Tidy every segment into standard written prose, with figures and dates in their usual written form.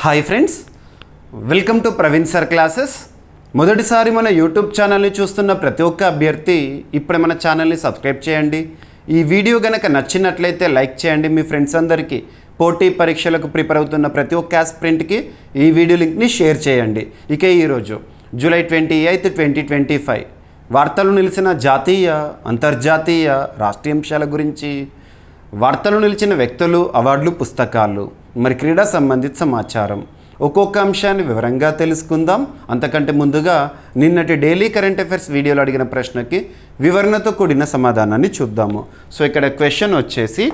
Hi friends, welcome to Praveen sir classes. మొదటిసారి మన YouTube ఛానల్ని చూస్తున్న ప్రతి ఒక్క అభ్యర్థి ఇప్పుడే మన ఛానల్ని సబ్స్క్రైబ్ చేయండి. ఈ వీడియో కనుక నచ్చినట్లయితే లైక్ చేయండి. మీ ఫ్రెండ్స్ అందరికీ పోటీ పరీక్షలకు ప్రిపేర్ అవుతున్న ప్రతి ఒక్క ఆస్పిరెంట్కి ఈ వీడియో లింక్ని షేర్ చేయండి. ఇక ఈరోజు జూలై 28, 2025 వార్తలు నిలిచిన జాతీయ, అంతర్జాతీయ, రాష్ట్రీయ అంశాల గురించి, వార్తలు నిలిచిన వ్యక్తులు, అవార్డులు, పుస్తకాలు, మరి క్రీడా సంబంధిత సమాచారం, ఒక్కొక్క అంశాన్ని వివరంగా తెలుసుకుందాం. అంతకంటే ముందుగా నిన్నటి డైలీ కరెంట్ అఫైర్స్ వీడియోలో అడిగిన ప్రశ్నకి వివరణతో కూడిన సమాధానాన్ని చూద్దాము. సో ఇక్కడ క్వశ్చన్ వచ్చేసి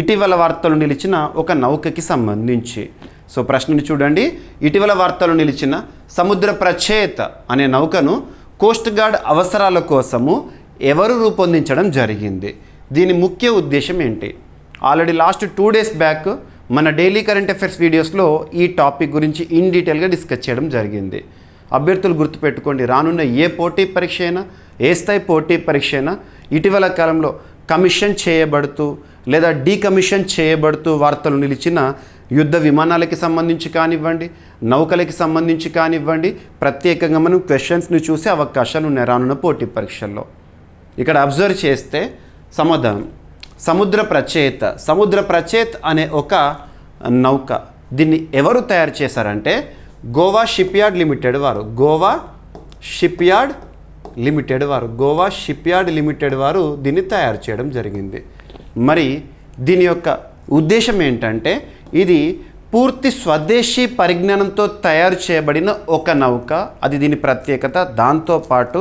ఇటీవల వార్తలు నిలిచిన ఒక నౌకకి సంబంధించి. సో ప్రశ్నని చూడండి. ఇటీవల వార్తలు నిలిచిన సముద్ర ప్రచేత అనే నౌకను కోస్ట్ గార్డ్ అవసరాల కోసము ఎవరు రూపొందించడం జరిగింది? దీని ముఖ్య ఉద్దేశం ఏంటి? ఆల్రెడీ లాస్ట్ 2 days బ్యాక్ మన డైలీ కరెంట్ అఫైర్స్ వీడియోస్లో ఈ టాపిక్ గురించి ఇన్ డీటెయిల్గా డిస్కస్ చేయడం జరిగింది. అభ్యర్థులు గుర్తుపెట్టుకోండి, రానున్న ఏ పోటీ పరీక్ష అయినా, ఏ స్థాయి పోటీ పరీక్ష అయినా ఇటీవల కాలంలో కమిషన్ చేయబడుతూ లేదా డీకమిషన్ చేయబడుతూ వార్తలు నిలిచిన యుద్ధ విమానాలకి సంబంధించి కానివ్వండి, నౌకలకి సంబంధించి కానివ్వండి, ప్రత్యేకంగా మనం క్వశ్చన్స్ని చూసే అవకాశాలు ఉన్నాయి రానున్న పోటీ పరీక్షల్లో. ఇక్కడ అబ్జర్వ్ చేస్తే సమాధానం సముద్ర ప్రచేత్ అనే ఒక నౌక, దీన్ని ఎవరు తయారు చేశారంటే గోవా షిప్ యార్డ్ లిమిటెడ్ వారు దీన్ని తయారు చేయడం జరిగింది. మరి దీని యొక్క ఉద్దేశం ఏంటంటే ఇది పూర్తి స్వదేశీ పరిజ్ఞానంతో తయారు చేయబడిన ఒక నౌక. అది దీని ప్రత్యేకత. దాంతోపాటు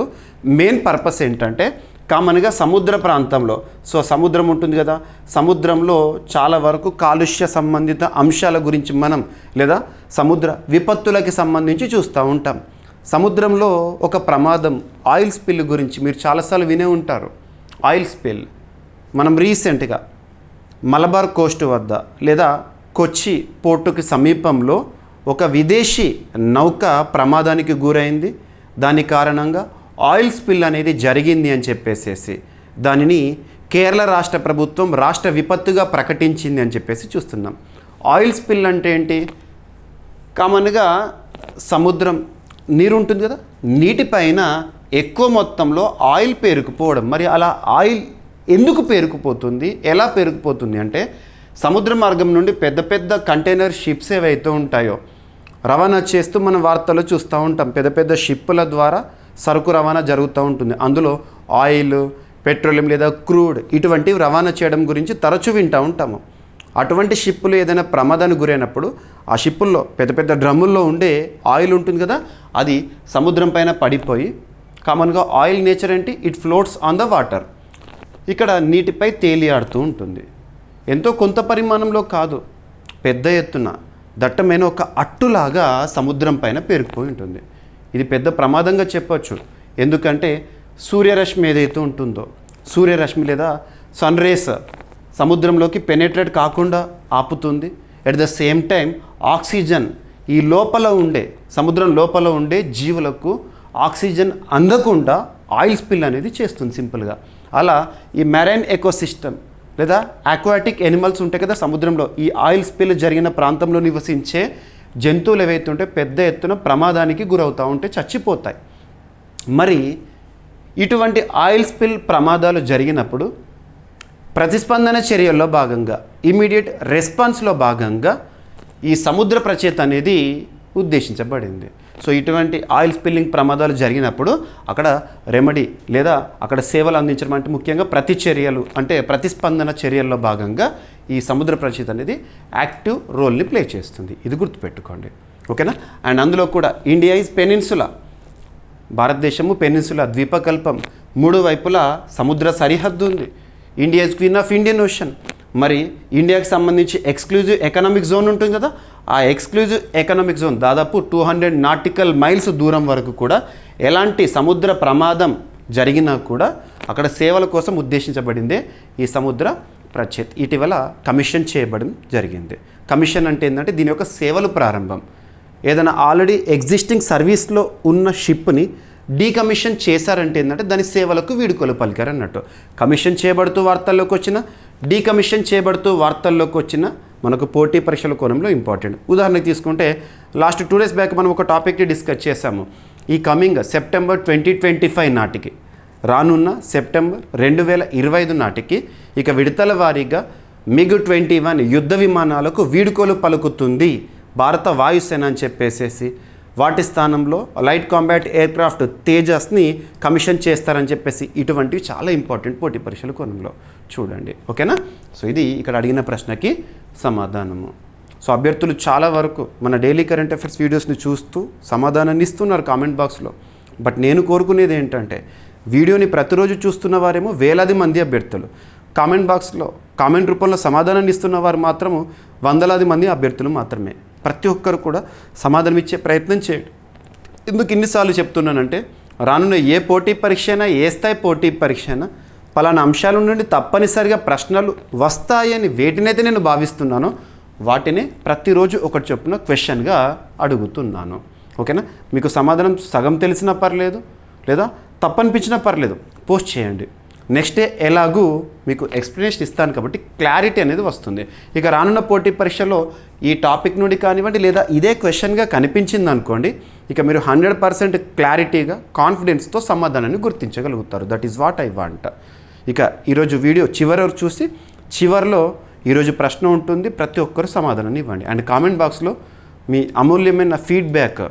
మెయిన్ పర్పస్ ఏంటంటే కామన్గా సముద్ర ప్రాంతంలో, సో సముద్రం ఉంటుంది కదా, సముద్రంలో చాలా వరకు కాలుష్య సంబంధిత అంశాల గురించి మనం లేదా సముద్ర విపత్తులకి సంబంధించి చూస్తూ ఉంటాం. సముద్రంలో ఒక ప్రమాదం ఆయిల్ స్పిల్ గురించి మీరు చాలాసార్లు వినే ఉంటారు. ఆయిల్ స్పిల్ మనం రీసెంట్గా మలబార్ కోస్ట్ వద్ద లేదా కొచ్చి పోర్టుకి సమీపంలో ఒక విదేశీ నౌక ప్రమాదానికి గురైంది. దాని కారణంగా ఆయిల్ స్పిల్ అనేది జరిగింది అని చెప్పేసి దానిని కేరళ రాష్ట్ర ప్రభుత్వం రాష్ట్ర విపత్తుగా ప్రకటించింది అని చెప్పేసి చూస్తున్నాం. ఆయిల్ స్పిల్ అంటే ఏంటి? కామన్గా సముద్రం నీరు ఉంటుంది కదా, నీటిపైన ఎక్కువ మొత్తంలో ఆయిల్ పేరుకుపోవడం. మరి అలా ఆయిల్ ఎందుకు పేరుకుపోతుంది, ఎలా పేరుకుపోతుంది అంటే సముద్ర మార్గం నుండి పెద్ద పెద్ద కంటైనర్ షిప్స్ ఏవైతే ఉంటాయో రవాణా చేస్తూ మనం వార్తల్లో చూస్తూ ఉంటాం. పెద్ద పెద్ద షిప్పుల ద్వారా సరుకు రవాణా జరుగుతూ ఉంటుంది. అందులో ఆయిల్, పెట్రోలియం లేదా క్రూడ్ ఇటువంటివి రవాణా చేయడం గురించి తరచూ వింటూ ఉంటాము. అటువంటి షిప్పులు ఏదైనా ప్రమాదానికి గురైనప్పుడు ఆ షిప్పుల్లో పెద్ద పెద్ద డ్రమ్ముల్లో ఉండే ఆయిల్ ఉంటుంది కదా, అది సముద్రం పైన పడిపోయి, కామన్గా ఆయిల్ నేచర్ ఏంటి, it floats on the water, ఇక్కడ నీటిపై తేలియాడుతూ ఉంటుంది. ఎంతో కొంత పరిమాణంలో కాదు, పెద్ద ఎత్తున దట్టమైన ఒక అట్టులాగా సముద్రం పైన పేరుకుపోయి ఉంటుంది. ఇది పెద్ద ప్రమాదంగా చెప్పొచ్చు. ఎందుకంటే సూర్యరశ్మి ఏదైతే ఉంటుందో, సూర్యరశ్మి లేదా సన్ రేస్ సముద్రంలోకి పెనెట్రేట్ కాకుండా ఆపుతుంది. At the same time oxygen ఈ లోపల ఉండే, సముద్రం లోపల ఉండే జీవులకు ఆక్సిజన్ అందకుండా ఆయిల్ స్పిల్ అనేది చేస్తుంది సింపుల్గా. అలా ఈ మెరైన్ ఎకోసిస్టమ్ లేదా ఆక్వాటిక్ ఎనిమల్స్ ఉంటాయి కదా సముద్రంలో, ఈ ఆయిల్ స్పిల్ జరిగిన ప్రాంతంలో నివసించే జంతువులు ఏవైతే ఉంటే పెద్ద ఎత్తున ప్రమాదానికి గురవుతూ ఉంటే చచ్చిపోతాయి. మరి ఇటువంటి ఆయిల్ స్పిల్ ప్రమాదాలు జరిగినప్పుడు ప్రతిస్పందన చర్యల్లో భాగంగా, ఇమీడియట్ రెస్పాన్స్లో భాగంగా ఈ సముద్ర ప్రచేత అనేది ఉద్దేశించబడింది. సో ఇటువంటి ఆయిల్ స్పిల్లింగ్ ప్రమాదాలు జరిగినప్పుడు అక్కడ రెమెడీ లేదా అక్కడ సేవలు అందించడం అంటే ముఖ్యంగా ప్రతిచర్యలు అంటే ప్రతిస్పందన చర్యల్లో భాగంగా ఈ సముద్ర ప్రచేత అనేది యాక్టివ్ రోల్ని ప్లే చేస్తుంది. ఇది గుర్తుపెట్టుకోండి, ఓకేనా? అండ్ అందులో కూడా ఇండియా ఈజ్ పెనిన్సులా, భారతదేశము పెనిన్సులా, ద్వీపకల్పం, 3 వైపులా సముద్ర సరిహద్దు ఉంది. India is queen of Indian ocean. మరి ఇండియాకి సంబంధించి ఎక్స్క్లూజివ్ ఎకనామిక్ జోన్ ఉంటుంది కదా, ఆ ఎక్స్క్లూజివ్ ఎకనామిక్ జోన్ దాదాపు 200 నాటికల్ మైల్స్ దూరం వరకు కూడా ఎలాంటి సముద్ర ప్రమాదం జరిగినా కూడా అక్కడ సేవల కోసం ఉద్దేశించబడిందే ఈ సముద్ర ప్రచేత్. ఇటీవల కమిషన్ చేయబడడం జరిగింది. కమిషన్ అంటే ఏంటంటే దీని యొక్క సేవలు ప్రారంభం. ఏదైనా ఆల్రెడీ ఎగ్జిస్టింగ్ సర్వీస్లో ఉన్న షిప్ని డీకమిషన్ చేశారంటే ఏంటంటే దాని సేవలకు వీడుకోలు పలికారు అన్నట్టు. కమిషన్ చేయబడుతూ వార్తల్లోకి వచ్చిన, డీకమిషన్ చేయబడుతూ వార్తల్లోకి వచ్చిన మనకు పోటీ పరీక్షల కోణంలో ఇంపార్టెంట్. ఉదాహరణకు తీసుకుంటే లాస్ట్ 2 days బ్యాక్ మనం ఒక టాపిక్ని డిస్కస్ చేశాము. ఈ కమింగ్ సెప్టెంబర్ 2025 నాటికి, రానున్న సెప్టెంబర్ 2025 నాటికి ఇక విడతల వారీగా MiG-21 యుద్ధ విమానాలకు వీడుకోలు పలుకుతుంది భారత వాయుసేన అని చెప్పేసేసి, వాటి స్థానంలో లైట్ కాంబాట్ ఎయిర్క్రాఫ్ట్ తేజస్ని కమిషన్ చేస్తారని చెప్పేసి, ఇటువంటివి చాలా ఇంపార్టెంట్ పోటీ పరీక్షల కోణంలో చూడండి. ఓకేనా? సో ఇది ఇక్కడ అడిగిన ప్రశ్నకి సమాధానము. సో అభ్యర్థులు చాలా వరకు మన డైలీ కరెంట్ అఫైర్స్ వీడియోస్ని చూస్తూ సమాధానాన్ని ఇస్తున్నారు కామెంట్ బాక్స్లో. బట్ నేను కోరుకునేది ఏంటంటే, వీడియోని ప్రతిరోజు చూస్తున్న వారేమో వేలాది మంది అభ్యర్థులు, కామెంట్ బాక్స్లో కామెంట్ రూపంలో సమాధానాన్ని ఇస్తున్న వారు మాత్రము వందలాది మంది అభ్యర్థులు మాత్రమే. ప్రతి ఒక్కరు కూడా సమాధానం ఇచ్చే ప్రయత్నం చేయండి. ఎందుకు ఇన్నిసార్లు చెప్తున్నానంటే, రానున్న ఏ పోటీ పరీక్ష అయినా, ఏ స్థాయి పోటీ పరీక్ష అయినా పలానా అంశాల నుండి తప్పనిసరిగా ప్రశ్నలు వస్తాయని వేటినైతే నేను భావిస్తున్నానో వాటిని ప్రతిరోజు ఒకటి చొప్పున క్వశ్చన్గా అడుగుతున్నాను. ఓకేనా? మీకు సమాధానం సగం తెలిసినా పర్లేదు, లేదా తప్పనిపించినా పర్లేదు, పోస్ట్ చేయండి. నెక్స్ట్ డే ఎలాగూ మీకు ఎక్స్ప్లెనేషన్ ఇస్తాను కాబట్టి క్లారిటీ అనేది వస్తుంది. ఇక రానున్న పోటీ పరీక్షలో ఈ టాపిక్ నుండి కానివ్వండి, లేదా ఇదే క్వశ్చన్గా కనిపించింది అనుకోండి, ఇక మీరు 100% క్లారిటీగా కాన్ఫిడెన్స్తో సమాధానాన్ని గుర్తించగలుగుతారు. That is what I want. ఇక ఈరోజు వీడియో చివరి చూసి చివరిలో ఈరోజు ప్రశ్న ఉంటుంది, ప్రతి ఒక్కరు సమాధానాన్ని ఇవ్వండి. అండ్ కామెంట్ బాక్స్లో మీ అమూల్యమైన ఫీడ్బ్యాక్,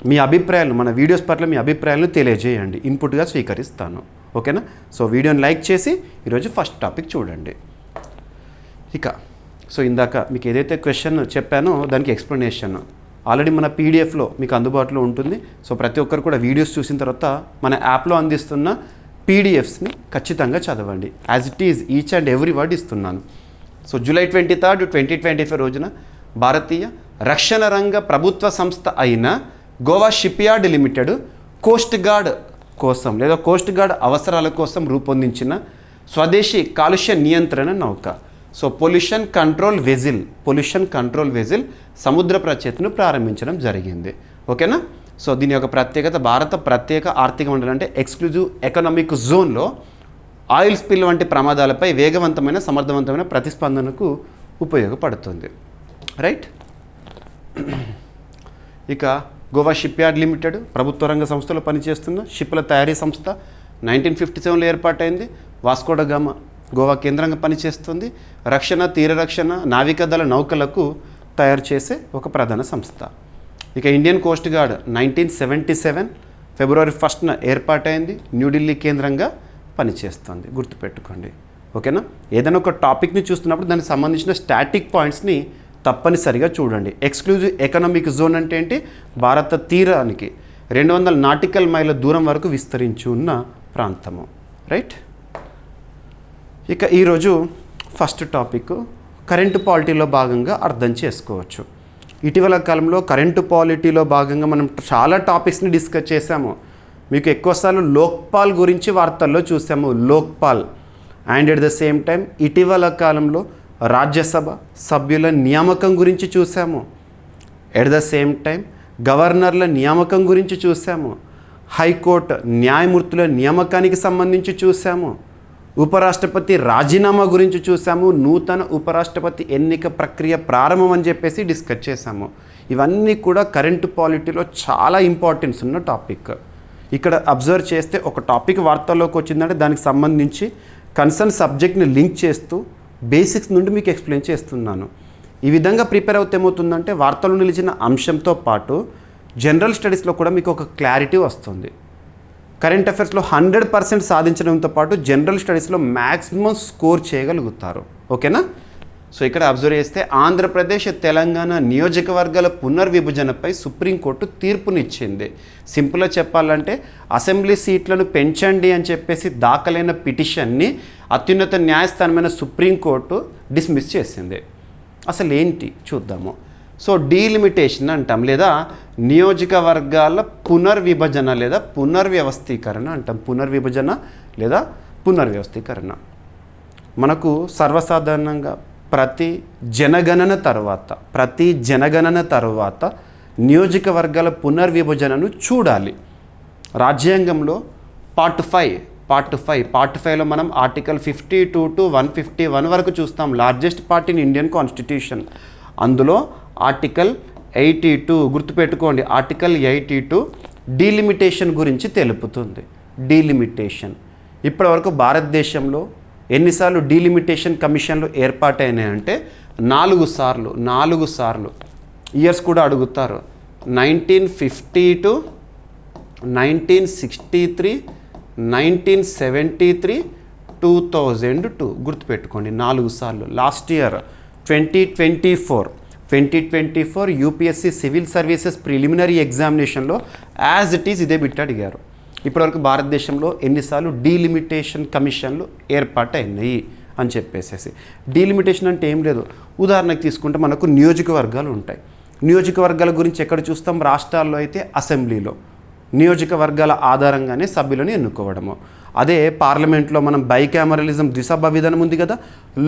మీ అభిప్రాయాలు, మన వీడియోస్ పట్ల మీ అభిప్రాయాలను తెలియజేయండి, ఇన్పుట్గా స్వీకరిస్తాను. ఓకేనా? సో వీడియోని లైక్ చేసి ఈరోజు ఫస్ట్ టాపిక్ చూడండి. ఇక సో ఇందాక మీకు ఏదైతే క్వశ్చన్ చెప్పానో దానికి ఎక్స్ప్లెనేషన్ ఆల్రెడీ మన పీడిఎఫ్లో మీకు అందుబాటులో ఉంటుంది. సో ప్రతి ఒక్కరు కూడా వీడియోస్ చూసిన తర్వాత మన యాప్లో అందిస్తున్న పీడిఎఫ్స్ని ఖచ్చితంగా చదవండి. As it is each and every word ఇస్తున్నాను. సో జూలై 23, 2025 రోజున భారతీయ రక్షణ రంగ ప్రభుత్వ సంస్థ అయిన Goa shipyard limited coast guard కోసం లేదా కోస్ట్ గార్డ్ అవసరాల కోసం రూపొందించిన స్వదేశీ కాలుష్య నియంత్రణ నౌక, సో పొల్యూషన్ కంట్రోల్ వెజిల్ సముద్ర ప్రచేతను ప్రారంభించడం జరిగింది. ఓకేనా? సో దీని యొక్క ప్రత్యేకత, భారత ప్రత్యేక ఆర్థిక మండలి అంటే ఎక్స్క్లూజివ్ ఎకనామిక్ జోన్లో ఆయిల్ స్పిల్ వంటి ప్రమాదాలపై వేగవంతమైన సమర్థవంతమైన ప్రతిస్పందనకు ఉపయోగపడుతుంది. రైట్? ఇక గోవా షిప్యార్డ్ లిమిటెడ్ ప్రభుత్వ రంగ సంస్థలో పనిచేస్తున్న షిప్ల తయారీ సంస్థ. 1957లో ఏర్పాటైంది. వాస్కోడ గామా గోవా కేంద్రంగా పనిచేస్తుంది. రక్షణ, తీర రక్షణ, నావికాదళ నౌకలకు తయారు చేసే ఒక ప్రధాన సంస్థ. ఇక ఇండియన్ కోస్ట్ గార్డ్ 1977 ఫిబ్రవరి 1న ఏర్పాటైంది. న్యూఢిల్లీ కేంద్రంగా పనిచేస్తుంది. గుర్తుపెట్టుకోండి. ఓకేనా? ఏదైనా ఒక టాపిక్ని చూస్తున్నప్పుడు దానికి సంబంధించిన స్టాటిక్ పాయింట్స్ని తప్పనిసరిగా చూడండి. ఎక్స్క్లూజివ్ ఎకనామిక్ జోన్ అంటే ఏంటి? భారత తీరానికి 200 నాటికల్ మైళ్ళ దూరం వరకు విస్తరించి ఉన్న ప్రాంతము. రైట్? ఇక ఈరోజు ఫస్ట్ టాపిక్ కరెంటు పాలిటీలో భాగంగా అర్థం చేసుకోవచ్చు. ఇటీవల కాలంలో కరెంటు పాలిటీలో భాగంగా మనం చాలా టాపిక్స్ని డిస్కస్ చేశాము. మీకు ఎక్కువసార్లు లోక్పాల్ గురించి వార్తల్లో చూసాము, Lokpal. And at the same time ఇటీవల కాలంలో రాజ్యసభ సభ్యుల నియామకం గురించి చూసాము. ఎట్ ద సేమ్ టైం గవర్నర్ల నియామకం గురించి చూసాము. హైకోర్టు న్యాయమూర్తుల నియామకానికి సంబంధించి చూసాము. ఉపరాష్ట్రపతి రాజీనామా గురించి చూసాము. నూతన ఉపరాష్ట్రపతి ఎన్నిక ప్రక్రియ ప్రారంభం అని చెప్పేసి డిస్కస్ చేశాము. ఇవన్నీ కూడా కరెంటు పాలిటీలో చాలా ఇంపార్టెన్స్ ఉన్న టాపిక్. ఇక్కడ అబ్జర్వ్ చేస్తే ఒక టాపిక్ వార్తల్లోకి వచ్చిందంటే దానికి సంబంధించి కన్సర్న్ సబ్జెక్ట్ని లింక్ చేస్తూ బేసిక్స్ నుండి మీకు ఎక్స్ప్లెయిన్ చేస్తున్నాను. ఈ విధంగా ప్రిపేర్ అవుతే ఏమవుతుందంటే వార్తలు నిలిచిన అంశంతో పాటు జనరల్ స్టడీస్లో కూడా మీకు ఒక క్లారిటీ వస్తుంది. కరెంట్ అఫైర్స్లో 100% సాధించడంతో పాటు జనరల్ స్టడీస్లో మ్యాక్సిమం స్కోర్ చేయగలుగుతారు. ఓకేనా? సో ఇక్కడ అబ్జర్వ్ చేస్తే ఆంధ్రప్రదేశ్, తెలంగాణ నియోజకవర్గాల పునర్విభజనపై సుప్రీంకోర్టు తీర్పునిచ్చింది. సింపుల్గా చెప్పాలంటే అసెంబ్లీ సీట్లను పెంచండి అని చెప్పేసి దాఖలైన పిటిషన్ని అత్యున్నత న్యాయస్థానమైన సుప్రీంకోర్టు డిస్మిస్ చేసింది. అసలు ఏంటి చూద్దాము. సో డీలిమిటేషన్ అంటాం, లేదా నియోజకవర్గాల పునర్విభజన లేదా పునర్వ్యవస్థీకరణ అంటాం. పునర్విభజన లేదా పునర్వ్యవస్థీకరణ మనకు సర్వసాధారణంగా ప్రతి జనగణన తర్వాత నియోజకవర్గాల పునర్విభజనను చూడాలి. రాజ్యాంగంలో పార్ట్ పార్ట్ 5లో మనం ఆర్టికల్ 52 to 151 వరకు చూస్తాం. Largest part in Indian constitution. అందులో ఆర్టికల్ 82 గుర్తుపెట్టుకోండి. ఆర్టికల్ 82 డీలిమిటేషన్ గురించి తెలుపుతుంది. డీలిమిటేషన్ ఇప్పటివరకు భారతదేశంలో ఎన్నిసార్లు డీలిమిటేషన్ కమిషన్లు ఏర్పాటైనాయంటే 4 సార్లు. ఇయర్స్ కూడా అడుగుతారు. 1950 to 1963, 1973, 2002 గుర్తుపెట్టుకోండి. 4 సార్లు. Last year 2024 UPSC civil services preliminary ఎగ్జామినేషన్లో యాజ్ ఇట్ ఈజ్ ఇదే బిట్ అడిగారు. ఇప్పటివరకు భారతదేశంలో ఎన్నిసార్లు డీలిమిటేషన్ కమిషన్లు ఏర్పాటైనాయి అని చెప్పేసేసి. డీలిమిటేషన్ అంటే ఏం లేదు. ఉదాహరణకు తీసుకుంటే మనకు నియోజకవర్గాలు ఉంటాయి. నియోజకవర్గాల గురించి ఎక్కడ చూస్తాం? రాష్ట్రాల్లో అయితే అసెంబ్లీలో నియోజకవర్గాల ఆధారంగానే సభ్యులను ఎన్నుకోవడము. అదే పార్లమెంట్లో మనం బైకామరలిజం ద్విసభ విధానం ఉంది కదా.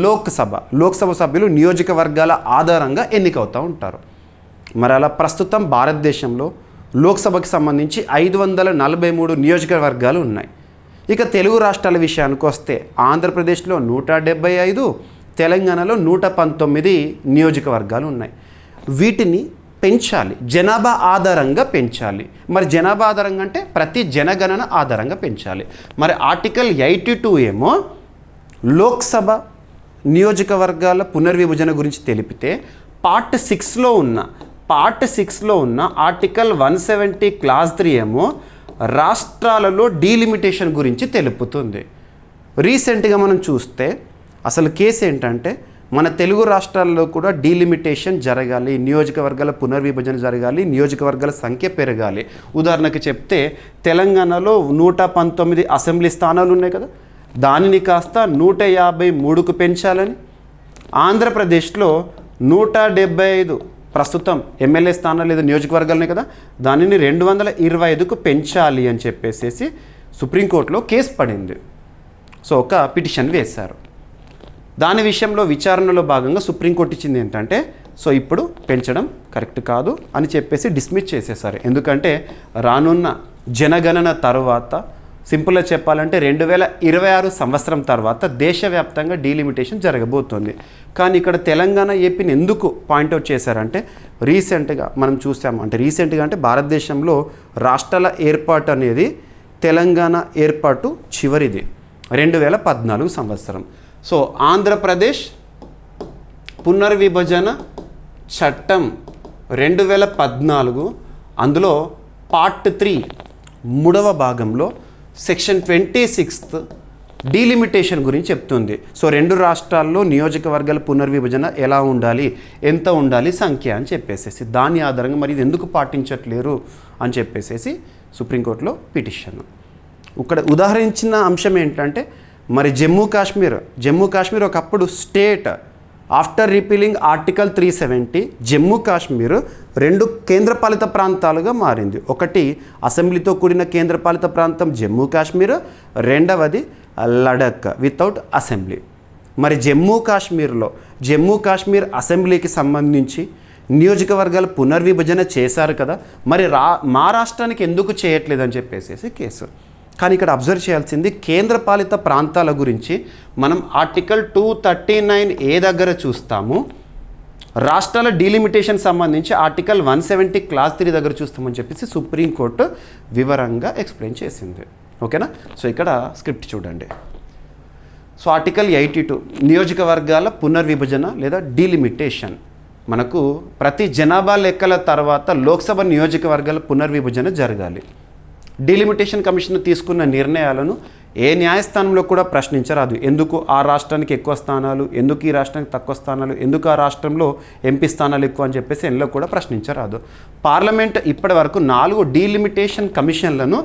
లోక్సభ సభ్యులు నియోజకవర్గాల ఆధారంగా ఎన్నికవుతూ ఉంటారు. మరి అలా ప్రస్తుతం భారతదేశంలో లోక్సభకి సంబంధించి 543 నియోజకవర్గాలు ఉన్నాయి. ఇక తెలుగు రాష్ట్రాల విషయానికి వస్తే ఆంధ్రప్రదేశ్లో 175, తెలంగాణలో 119 నియోజకవర్గాలు ఉన్నాయి. వీటిని పెంచాలి, జనాభా ఆధారంగా పెంచాలి. మరి జనాభా ఆధారంగా అంటే ప్రతి జనగణన ఆధారంగా పెంచాలి. మరి ఆర్టికల్ 82 ఏమో లోక్సభ నియోజకవర్గాల పునర్విభజన గురించి తెలిపితే పార్ట్ 6లో ఉన్న ఆర్టికల్ 170 క్లాస్ 3 ఏమో రాష్ట్రాలలో డీలిమిటేషన్ గురించి తెలుపుతుంది. రీసెంట్గా మనం చూస్తే అసలు కేసు ఏంటంటే మన తెలుగు రాష్ట్రాల్లో కూడా డీలిమిటేషన్ జరగాలి, నియోజకవర్గాల పునర్విభజన జరగాలి, నియోజకవర్గాల సంఖ్య పెరగాలి. ఉదాహరణకి చెప్తే తెలంగాణలో 119 అసెంబ్లీ స్థానాలు ఉన్నాయి కదా, దానిని కాస్త 153కు పెంచాలని. ఆంధ్రప్రదేశ్లో 175 ప్రస్తుతం ఎమ్మెల్యే స్థానాలు లేదా నియోజకవర్గాలనే కదా, దానిని 225కు పెంచాలి అని చెప్పేసి సుప్రీంకోర్టులో కేసు పడింది. సో ఒక పిటిషన్ వేశారు. దాని విషయంలో విచారణలో భాగంగా సుప్రీంకోర్టు ఇచ్చింది ఏంటంటే సో ఇప్పుడు పెంచడం కరెక్ట్ కాదు అని చెప్పేసి డిస్మిస్ చేసేసారు. ఎందుకంటే రానున్న జనగణన తర్వాత సింపుల్గా చెప్పాలంటే 2026 సంవత్సరం తర్వాత దేశవ్యాప్తంగా డీలిమిటేషన్ జరగబోతోంది. కానీ ఇక్కడ తెలంగాణ ఏపీని ఎందుకు పాయింట్అవుట్ చేశారంటే రీసెంట్గా మనం చూసాము. అంటే భారతదేశంలో రాష్ట్రాల ఏర్పాటు అనేది తెలంగాణ ఏర్పాటు చివరిది 2014 సంవత్సరం. సో ఆంధ్రప్రదేశ్ పునర్విభజన చట్టం 2014 అందులో పార్ట్ 3 3వ భాగంలో సెక్షన్ 26 డీలిమిటేషన్ గురించి చెప్తుంది. సో 2 రాష్ట్రాల్లో నియోజకవర్గాల పునర్విభజన ఎలా ఉండాలి, ఎంత ఉండాలి సంఖ్య అని చెప్పేసి దాని ఆధారంగా మరి ఇది ఎందుకు పాటించట్లేరు అని చెప్పేసి సుప్రీంకోర్టులో పిటిషన్. ఇక్కడ ఉదాహరించిన అంశం ఏంటంటే మరి జమ్మూ కాశ్మీర్ ఒకప్పుడు state. After repealing article 370 Jammu Kashmir 2 కేంద్రపాలిత ప్రాంతాలుగా మారింది. ఒకటి అసెంబ్లీతో కూడిన కేంద్రపాలిత ప్రాంతం జమ్మూ కాశ్మీర్, రెండవది లడఖ్ వితౌట్ అసెంబ్లీ. మరి జమ్మూ కాశ్మీర్ అసెంబ్లీకి సంబంధించి నియోజకవర్గాల పునర్విభజన చేశారు కదా, మరి మా రాష్ట్రానికి ఎందుకు చేయట్లేదని చెప్పేసి కేసు. కానీ ఇక్కడ అబ్జర్వ్ చేయాల్సింది కేంద్రపాలిత ప్రాంతాల గురించి మనం ఆర్టికల్ 239A దగ్గర చూస్తాము. రాష్ట్రాల డీలిమిటేషన్ సంబంధించి ఆర్టికల్ 170 క్లాస్ 3 దగ్గర చూస్తామని చెప్పేసి సుప్రీంకోర్టు వివరంగా ఎక్స్ప్లెయిన్ చేసింది. ఓకేనా? సో ఇక్కడ స్క్రిప్ట్ చూడండి. సో ఆర్టికల్ 82 నియోజకవర్గాల పునర్విభజన లేదా డీలిమిటేషన్. మనకు ప్రతి జనాభా లెక్కల తర్వాత లోక్సభ నియోజకవర్గాల పునర్విభజన జరగాలి. డీలిమిటేషన్ కమిషన్ తీసుకున్న నిర్ణయాలను ఏ న్యాయస్థానంలో కూడా ప్రశ్నించరాదు. ఎందుకు ఆ రాష్ట్రానికి ఎక్కువ స్థానాలు, ఎందుకు ఈ రాష్ట్రానికి తక్కువ స్థానాలు, ఎందుకు ఆ రాష్ట్రంలో ఎంపీ స్థానాలు ఎక్కువ అని చెప్పేసి ఎందులో కూడా ప్రశ్నించరాదు. పార్లమెంట్ ఇప్పటి వరకు 4 డీలిమిటేషన్ కమిషన్లను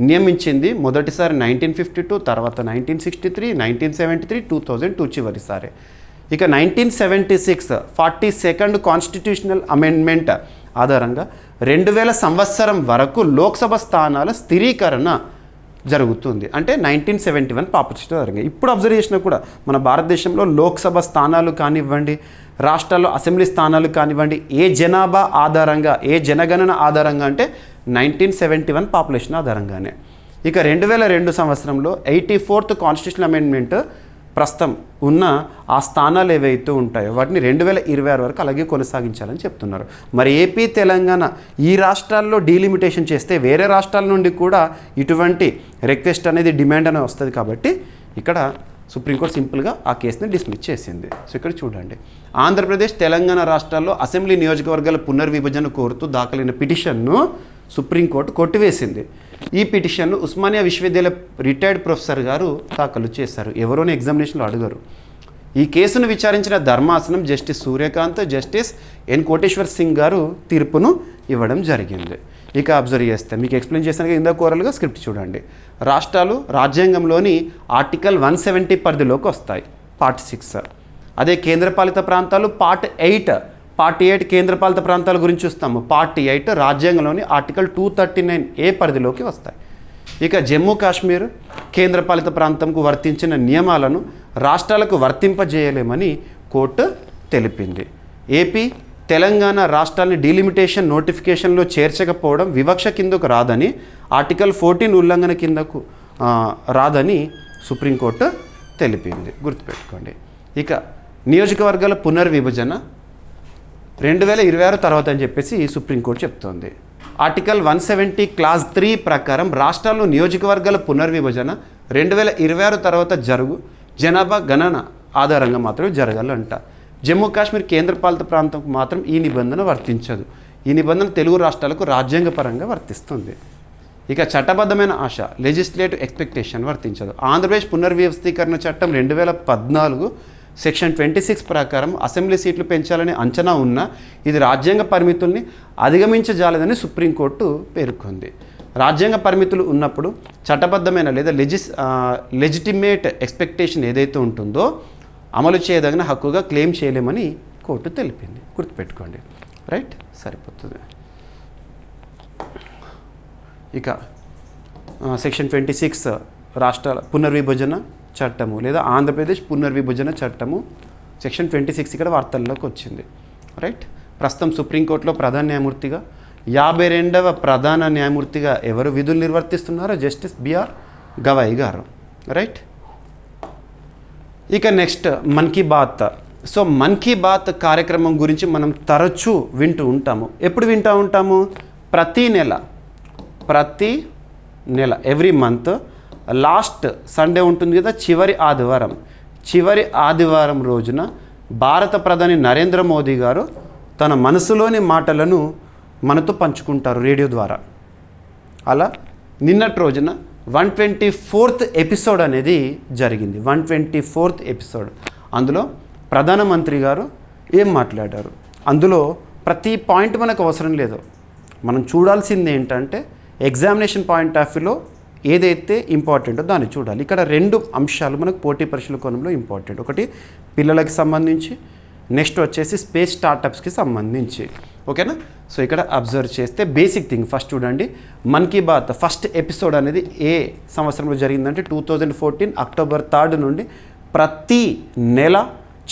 నియమించింది. మొదటిసారి 1952, తర్వాత 1963, 1973, 2002 చివరిసారి. ఇక 1976 42nd కాన్స్టిట్యూషనల్ అమెండ్మెంట్ ఆధారంగా 2000 సంవత్సరం వరకు లోక్సభ స్థానాల స్థిరీకరణ జరుగుతుంది. అంటే 1971 పాపులేషన్ జరిగింది. ఇప్పుడు అబ్జర్వ్ చేసినా కూడా మన భారతదేశంలో లోక్సభ స్థానాలు కానివ్వండి, రాష్ట్రాల్లో అసెంబ్లీ స్థానాలు కానివ్వండి, ఏ జనాభా ఆధారంగా, ఏ జనగణన ఆధారంగా అంటే 1971 పాపులేషన్ ఆధారంగానే. ఇక 2002 సంవత్సరంలో 84th కాన్స్టిట్యూషన్ అమెండ్మెంట్ ప్రస్తుతం ఉన్న ఆ స్థానాలు ఏవైతే ఉంటాయో వాటిని 2026 వరకు అలాగే కొనసాగించాలని చెప్తున్నారు. మరి ఏపీ, తెలంగాణ ఈ రాష్ట్రాల్లో డీలిమిటేషన్ చేస్తే వేరే రాష్ట్రాల నుండి కూడా ఇటువంటి రిక్వెస్ట్ అనేది డిమాండ్ అనేది వస్తుంది. కాబట్టి ఇక్కడ సుప్రీంకోర్టు సింపుల్గా ఆ కేసుని డిస్మిస్ చేసింది. సో ఇక్కడ చూడండి, ఆంధ్రప్రదేశ్, తెలంగాణ రాష్ట్రాల్లో అసెంబ్లీ నియోజకవర్గాల పునర్విభజన కోరుతూ దాఖలైన పిటిషన్ను సుప్రీంకోర్టు కొట్టివేసింది. ఈ పిటిషన్ను ఉస్మానియా విశ్వవిద్యాలయ రిటైర్డ్ ప్రొఫెసర్ గారు దాఖలు చేశారు. ఎవరోని ఎగ్జామినేషన్లో అడగరు. ఈ కేసును విచారించిన ధర్మాసనం justice Surya Kant, justice N Koteshwar Singh గారు తీర్పును ఇవ్వడం జరిగింది. ఇక అబ్జర్వ్ చేస్తే మీకు ఎక్స్ప్లెయిన్ చేస్తాను ఇందా కోరల్గా స్క్రిప్ట్ చూడండి. రాష్ట్రాలు రాజ్యాంగంలోని ఆర్టికల్ 170 పరిధిలోకి వస్తాయి, పార్ట్ 6. అదే కేంద్రపాలిత ప్రాంతాలు పార్ట్ 8. పార్ట్ 8 కేంద్రపాలిత ప్రాంతాల గురించి చూస్తాము. పార్ట్ 8 రాజ్యాంగంలోని ఆర్టికల్ 239A పరిధిలోకి వస్తాయి. ఇక జమ్మూ కాశ్మీర్ కేంద్రపాలిత ప్రాంతంకు వర్తించిన నియమాలను రాష్ట్రాలకు వర్తింపజేయలేమని కోర్టు తెలిపింది. ఏపీ, తెలంగాణ రాష్ట్రాన్ని డీలిమిటేషన్ నోటిఫికేషన్లో చేర్చకపోవడం వివక్ష కిందకు రాదని, ఆర్టికల్ 14 ఉల్లంఘన కిందకు రాదని సుప్రీంకోర్టు తెలిపింది. గుర్తుపెట్టుకోండి. ఇక నియోజకవర్గాల పునర్విభజన 2026 తర్వాత అని చెప్పేసి సుప్రీంకోర్టు చెప్తోంది. ఆర్టికల్ 170 క్లాస్ 3 ప్రకారం రాష్ట్రాల్లో నియోజకవర్గాల పునర్విభజన 2026 తర్వాత జనాభా గణన ఆధారంగా మాత్రమే జరగాలంట. జమ్మూ కాశ్మీర్ కేంద్రపాలిత ప్రాంతంకు మాత్రం ఈ నిబంధన వర్తించదు. ఈ నిబంధన తెలుగు రాష్ట్రాలకు రాజ్యాంగపరంగా వర్తిస్తుంది. ఇక చట్టబద్ధమైన ఆశ, లెజిస్లేటివ్ ఎక్స్పెక్టేషన్ వర్తించదు. ఆంధ్రప్రదేశ్ పునర్వ్యవస్థీకరణ చట్టం 2014 సెక్షన్ 26 ప్రకారం అసెంబ్లీ సీట్లు పెంచాలని అంచనా ఉన్నా ఇది రాజ్యాంగ పరిమితుల్ని అధిగమించజాలదని సుప్రీంకోర్టు పేర్కొంది. రాజ్యాంగ పరిమితులు ఉన్నప్పుడు చట్టబద్ధమైన లేదా లెజిటిమేట్ ఎక్స్పెక్టేషన్ ఏదైతే ఉంటుందో అమలు చేయదగిన హక్కుగా క్లెయిమ్ చేయలేమని కోర్టు తెలిపింది. గుర్తుపెట్టుకోండి. రైట్, సరిపోతుంది. ఇక సెక్షన్ 26 రాష్ట్రాల పునర్విభజన చట్టము లేదా ఆంధ్రప్రదేశ్ పునర్విభజన చట్టము సెక్షన్ 26 ఇక్కడ వార్తల్లోకి వచ్చింది. రైట్, ప్రస్తుతం సుప్రీంకోర్టులో ప్రధాన న్యాయమూర్తిగా 52వ ప్రధాన న్యాయమూర్తిగా ఎవరు విధులు నిర్వర్తిస్తున్నారో జస్టిస్ బిఆర్ గవాయి గారు. రైట్, ఇక నెక్స్ట్ మన్ కీ బాత్. సో మన్ కీ బాత్ కార్యక్రమం గురించి మనం తరచూ వింటూ ఉంటాము. ఎప్పుడు వింటూ ఉంటాము? ప్రతి నెల ఎవ్రీ మంత్ లాస్ట్ సండే ఉంటుంది కదా, చివరి ఆదివారం రోజున భారత ప్రధాని నరేంద్ర మోదీ గారు తన మనసులోని మాటలను మనతో పంచుకుంటారు రేడియో ద్వారా. అలా నిన్నటి రోజున 124th ఎపిసోడ్ అనేది జరిగింది. 124th episode. అందులో ప్రధానమంత్రి గారు ఏం మాట్లాడారు, అందులో ప్రతి పాయింట్ మనకు అవసరం లేదు. మనం చూడాల్సింది ఏంటంటే ఎగ్జామినేషన్ పాయింట్ ఆఫ్ వ్యూలో ఏదైతే ఇంపార్టెంటో దాన్ని చూడాలి. ఇక్కడ 2 అంశాలు మనకు పోటీ పరీక్షల కోణంలో ఇంపార్టెంట్. ఒకటి పిల్లలకి సంబంధించి, నెక్స్ట్ వచ్చేసి స్పేస్ స్టార్టప్స్కి సంబంధించి. ఓకేనా? సో ఇక్కడ అబ్జర్వ్ చేస్తే బేసిక్ థింగ్ ఫస్ట్ చూడండి. మన్ కీ బాత్ ఫస్ట్ ఎపిసోడ్ అనేది ఏ సంవత్సరంలో జరిగిందంటే 2014 అక్టోబర్ 3 నుండి ప్రతి నెల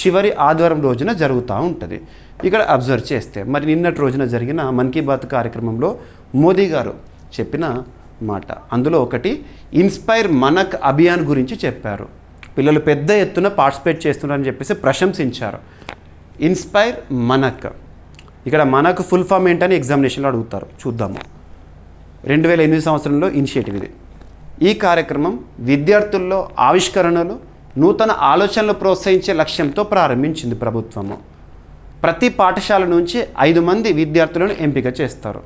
చివరి ఆదివారం రోజున జరుగుతూ ఉంటుంది. ఇక్కడ అబ్జర్వ్ చేస్తే మరి నిన్నటి రోజున జరిగిన మన్ కీ బాత్ కార్యక్రమంలో మోదీ గారు చెప్పిన మాట, అందులో ఒకటి ఇన్స్పైర్ మనక్ అభియాన్ గురించి చెప్పారు. పిల్లలు పెద్ద ఎత్తున పార్టిసిపేట్ చేస్తున్నారని చెప్పేసి ప్రశంసించారు. ఇన్స్పైర్ మనక్, ఇక్కడ మనకు ఫుల్ ఫామ్ ఏంటని ఎగ్జామినేషన్లో అడుగుతారు. చూద్దాము. 2008 సంవత్సరంలో ఇనిషియేటివ్ ఇది. ఈ కార్యక్రమం విద్యార్థుల్లో ఆవిష్కరణలు, నూతన ఆలోచనలు ప్రోత్సహించే లక్ష్యంతో ప్రారంభించింది ప్రభుత్వము. ప్రతి పాఠశాల నుంచి 5 మంది విద్యార్థులను ఎంపిక చేస్తారు.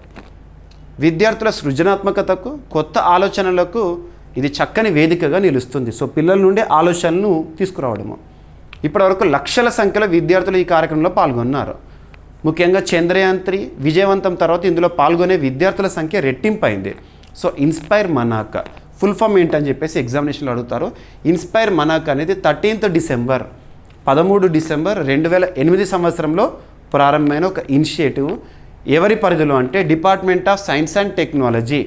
విద్యార్థుల సృజనాత్మకతకు, కొత్త ఆలోచనలకు ఇది చక్కని వేదికగా నిలుస్తుంది. సో పిల్లల నుండే ఆలోచనలను తీసుకురావడము. ఇప్పటివరకు లక్షల సంఖ్యలో విద్యార్థులు ఈ కార్యక్రమంలో పాల్గొన్నారు. ముఖ్యంగా చంద్రయాన్ 3 విజయవంతం తర్వాత ఇందులో పాల్గొనే విద్యార్థుల సంఖ్య రెట్టింపైంది. So inspire MANAK full form ఏంటని చెప్పేసి ఎగ్జామినేషన్లో అడుగుతారు. ఇన్స్పైర్ మనాక్ అనేది 13 డిసెంబర్ 2008 సంవత్సరంలో ప్రారంభమైన ఒక ఇనిషియేటివ్. ఎవరి పరిధిలో అంటే department of science and technology,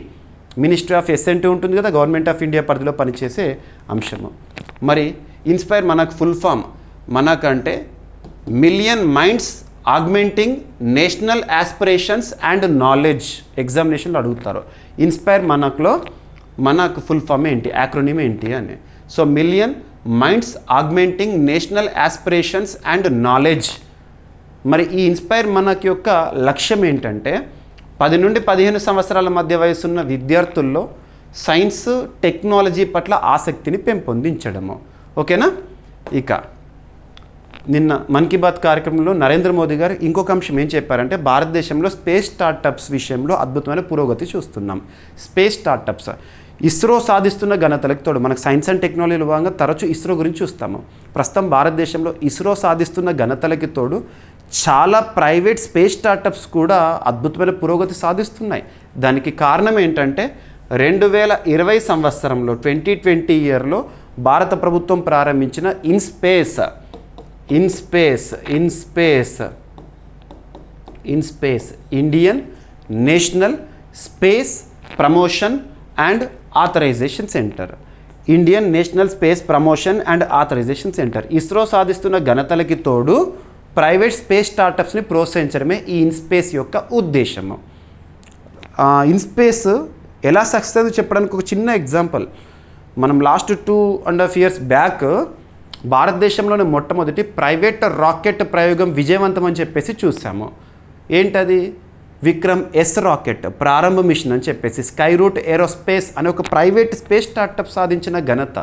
ministry of SNT ఉంటుంది కదా, గవర్నమెంట్ ఆఫ్ ఇండియా పరిధిలో పనిచేసే అంశము. మరి inspire MANAK full form MANAK అంటే million minds augmenting national aspirations and knowledge. ఎగ్జామినేషన్లో అడుగుతారు. ఇన్స్పైర్ మనాక్లో మనకు ఫుల్ ఫామ్ ఏంటి, యాక్రోనిమ్ ఏంటి అని. So million minds augmenting national aspirations and knowledge. మరి ఈ ఇన్స్పైర్ మనకి యొక్క లక్ష్యం ఏంటంటే 10 నుండి 15 సంవత్సరాల మధ్య వయసున్న విద్యార్థుల్లో సైన్స్ టెక్నాలజీ పట్ల ఆసక్తిని పెంపొందించడము. ఓకేనా. ఇక నిన్న మన్ కీ బాత్ కార్యక్రమంలో నరేంద్ర మోదీ గారు ఇంకొక అంశం ఏం చెప్పారంటే భారతదేశంలో స్పేస్ స్టార్టప్స్ విషయంలో అద్భుతమైన పురోగతి చూస్తున్నాం. స్పేస్ స్టార్టప్స్ ఇస్రో సాధిస్తున్న ఘనతలకు తోడు మనకు సైన్స్ అండ్ టెక్నాలజీలో భాగంగా తరచూ ఇస్రో గురించి చూస్తాము. ప్రస్తుతం భారతదేశంలో ఇస్రో సాధిస్తున్న ఘనతలకి తోడు చాలా ప్రైవేట్ స్పేస్ స్టార్టప్స్ కూడా అద్భుతమైన పురోగతి సాధిస్తున్నాయి. దానికి కారణం ఏంటంటే 2020 సంవత్సరంలో 2020 ఇయర్లో భారత ప్రభుత్వం ప్రారంభించిన INSPACe Indian national space promotion and authorisation centre. Indian national space promotion and authorisation centre ISRO సాధిస్తున్న ఘనతలకి తోడు ప్రైవేట్ స్పేస్ స్టార్టప్స్ని ప్రోత్సహించడమే ఈ ఇన్స్పేస్ యొక్క ఉద్దేశము. ఇన్స్పేస్ ఎలా సక్సెస్ అయిందో చెప్పడానికి ఒక చిన్న ఎగ్జాంపుల్. మనం లాస్ట్ 2.5 years బ్యాక్ భారతదేశంలోని మొట్టమొదటి ప్రైవేట్ రాకెట్ ప్రయోగం విజయవంతం అని చెప్పేసి చూసాము. ఏంటది? విక్రమ్ ఎస్ రాకెట్ ప్రారంభ మిషన్ అని చెప్పేసి స్కై రూట్ ఏరోస్పేస్ అనే ఒక ప్రైవేట్ స్పేస్ స్టార్టప్ సాధించిన ఘనత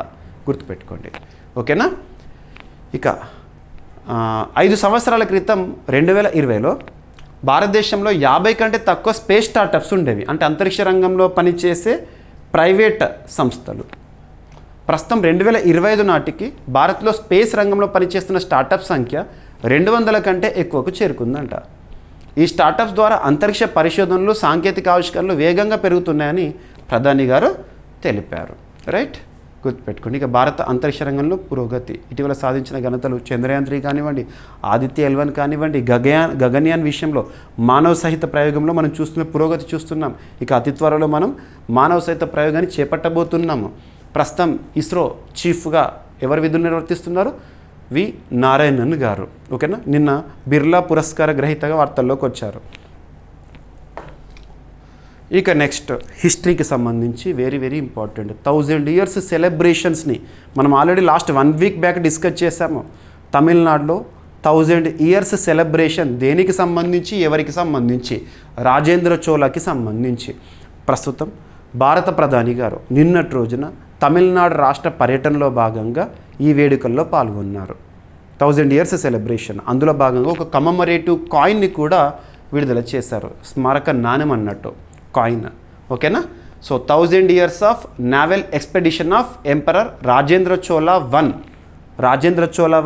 గుర్తుపెట్టుకోండి. ఓకేనా. ఇక 5 సంవత్సరాల క్రితం 2020లో భారతదేశంలో 50 కంటే తక్కువ స్పేస్ స్టార్టప్స్ ఉండేవి, అంటే అంతరిక్ష రంగంలో పనిచేసే ప్రైవేట్ సంస్థలు. ప్రస్తుతం 2025 నాటికి భారత్లో స్పేస్ రంగంలో పనిచేస్తున్న స్టార్టప్ సంఖ్య 200 కంటే ఎక్కువకు చేరుకుందంట. ఈ స్టార్టప్స్ ద్వారా అంతరిక్ష పరిశోధనలు సాంకేతిక ఆవిష్కరణలు వేగంగా పెరుగుతున్నాయని ప్రధాని గారు తెలిపారు. రైట్, గుర్తుపెట్టుకోండి. ఇక భారత అంతరిక్ష రంగంలో పురోగతి ఇటీవల సాధించిన ఘనతలు చంద్రయాన్ 3 కానివ్వండి, ఆదిత్య L1 కానివ్వండి, గగన్యాన్ విషయంలో మానవ సహిత ప్రయోగంలో మనం చూస్తున్న పురోగతి చూస్తున్నాం. ఇక అతి త్వరలో మనం మానవ సహిత ప్రయోగాన్ని చేపట్టబోతున్నాము. ప్రస్తుతం ఇస్రో చీఫ్గా ఎవరు విధులు నిర్వర్తిస్తున్నారు? వి నారాయణన్ గారు. ఓకేనా. నిన్న బిర్లా పురస్కార గ్రహీతగా వార్తల్లోకి వచ్చారు. ఇక నెక్స్ట్ హిస్టరీకి సంబంధించి వెరీ ఇంపార్టెంట్ 1000 years సెలబ్రేషన్స్ని మనం already last 1 week back discuss చేశాము. తమిళనాడులో 1000 years సెలబ్రేషన్ దేనికి సంబంధించి, ఎవరికి సంబంధించి? రాజేంద్ర చోళకి సంబంధించి. ప్రస్తుతం భారత ప్రధాని గారు నిన్నటి రోజున తమిళనాడు రాష్ట్ర పర్యటనలో భాగంగా ఈ వేడుకల్లో పాల్గొన్నారు. 1000 years సెలబ్రేషన్, అందులో భాగంగా ఒక కమమరేటివ్ కాయిన్ని కూడా విడుదల చేశారు. స్మారక నాణ్యం అన్నట్టు కాయిన్. ఓకేనా. So 1000 years of naval expedition of emperor Rajendra Chola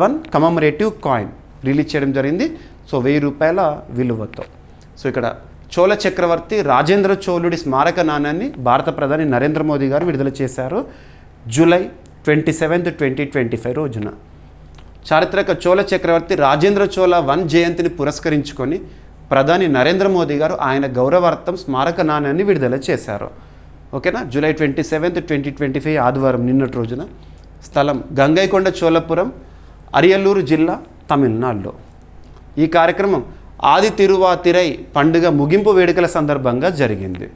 1 commemorative coin release చేయడం జరిగింది. సో 1000 రూపాయల విలువతో. సో ఇక్కడ చోళ చక్రవర్తి రాజేంద్ర చోళుడి స్మారక నాణ్యాన్ని భారత ప్రధాని నరేంద్ర మోదీ గారు విడుదల చేశారు జూలై 27, 2025 రోజున. చారిత్రక చోళ చక్రవర్తి రాజేంద్ర చోళ 1 జయంతిని పురస్కరించుకొని ప్రధాని నరేంద్ర మోదీ గారు ఆయన గౌరవార్థం స్మారక నాణ్యాన్ని విడుదల చేశారు. ఓకేనా. జూలై 27, 2025 ఆదివారం నిన్నటి రోజున. స్థలం గంగైకొండ చోళపురం, అరియలూరు జిల్లా, తమిళనాడులో. ఈ కార్యక్రమం ఆది తిరువాతిరై పండుగ ముగింపు వేడుకల సందర్భంగా జరిగింది.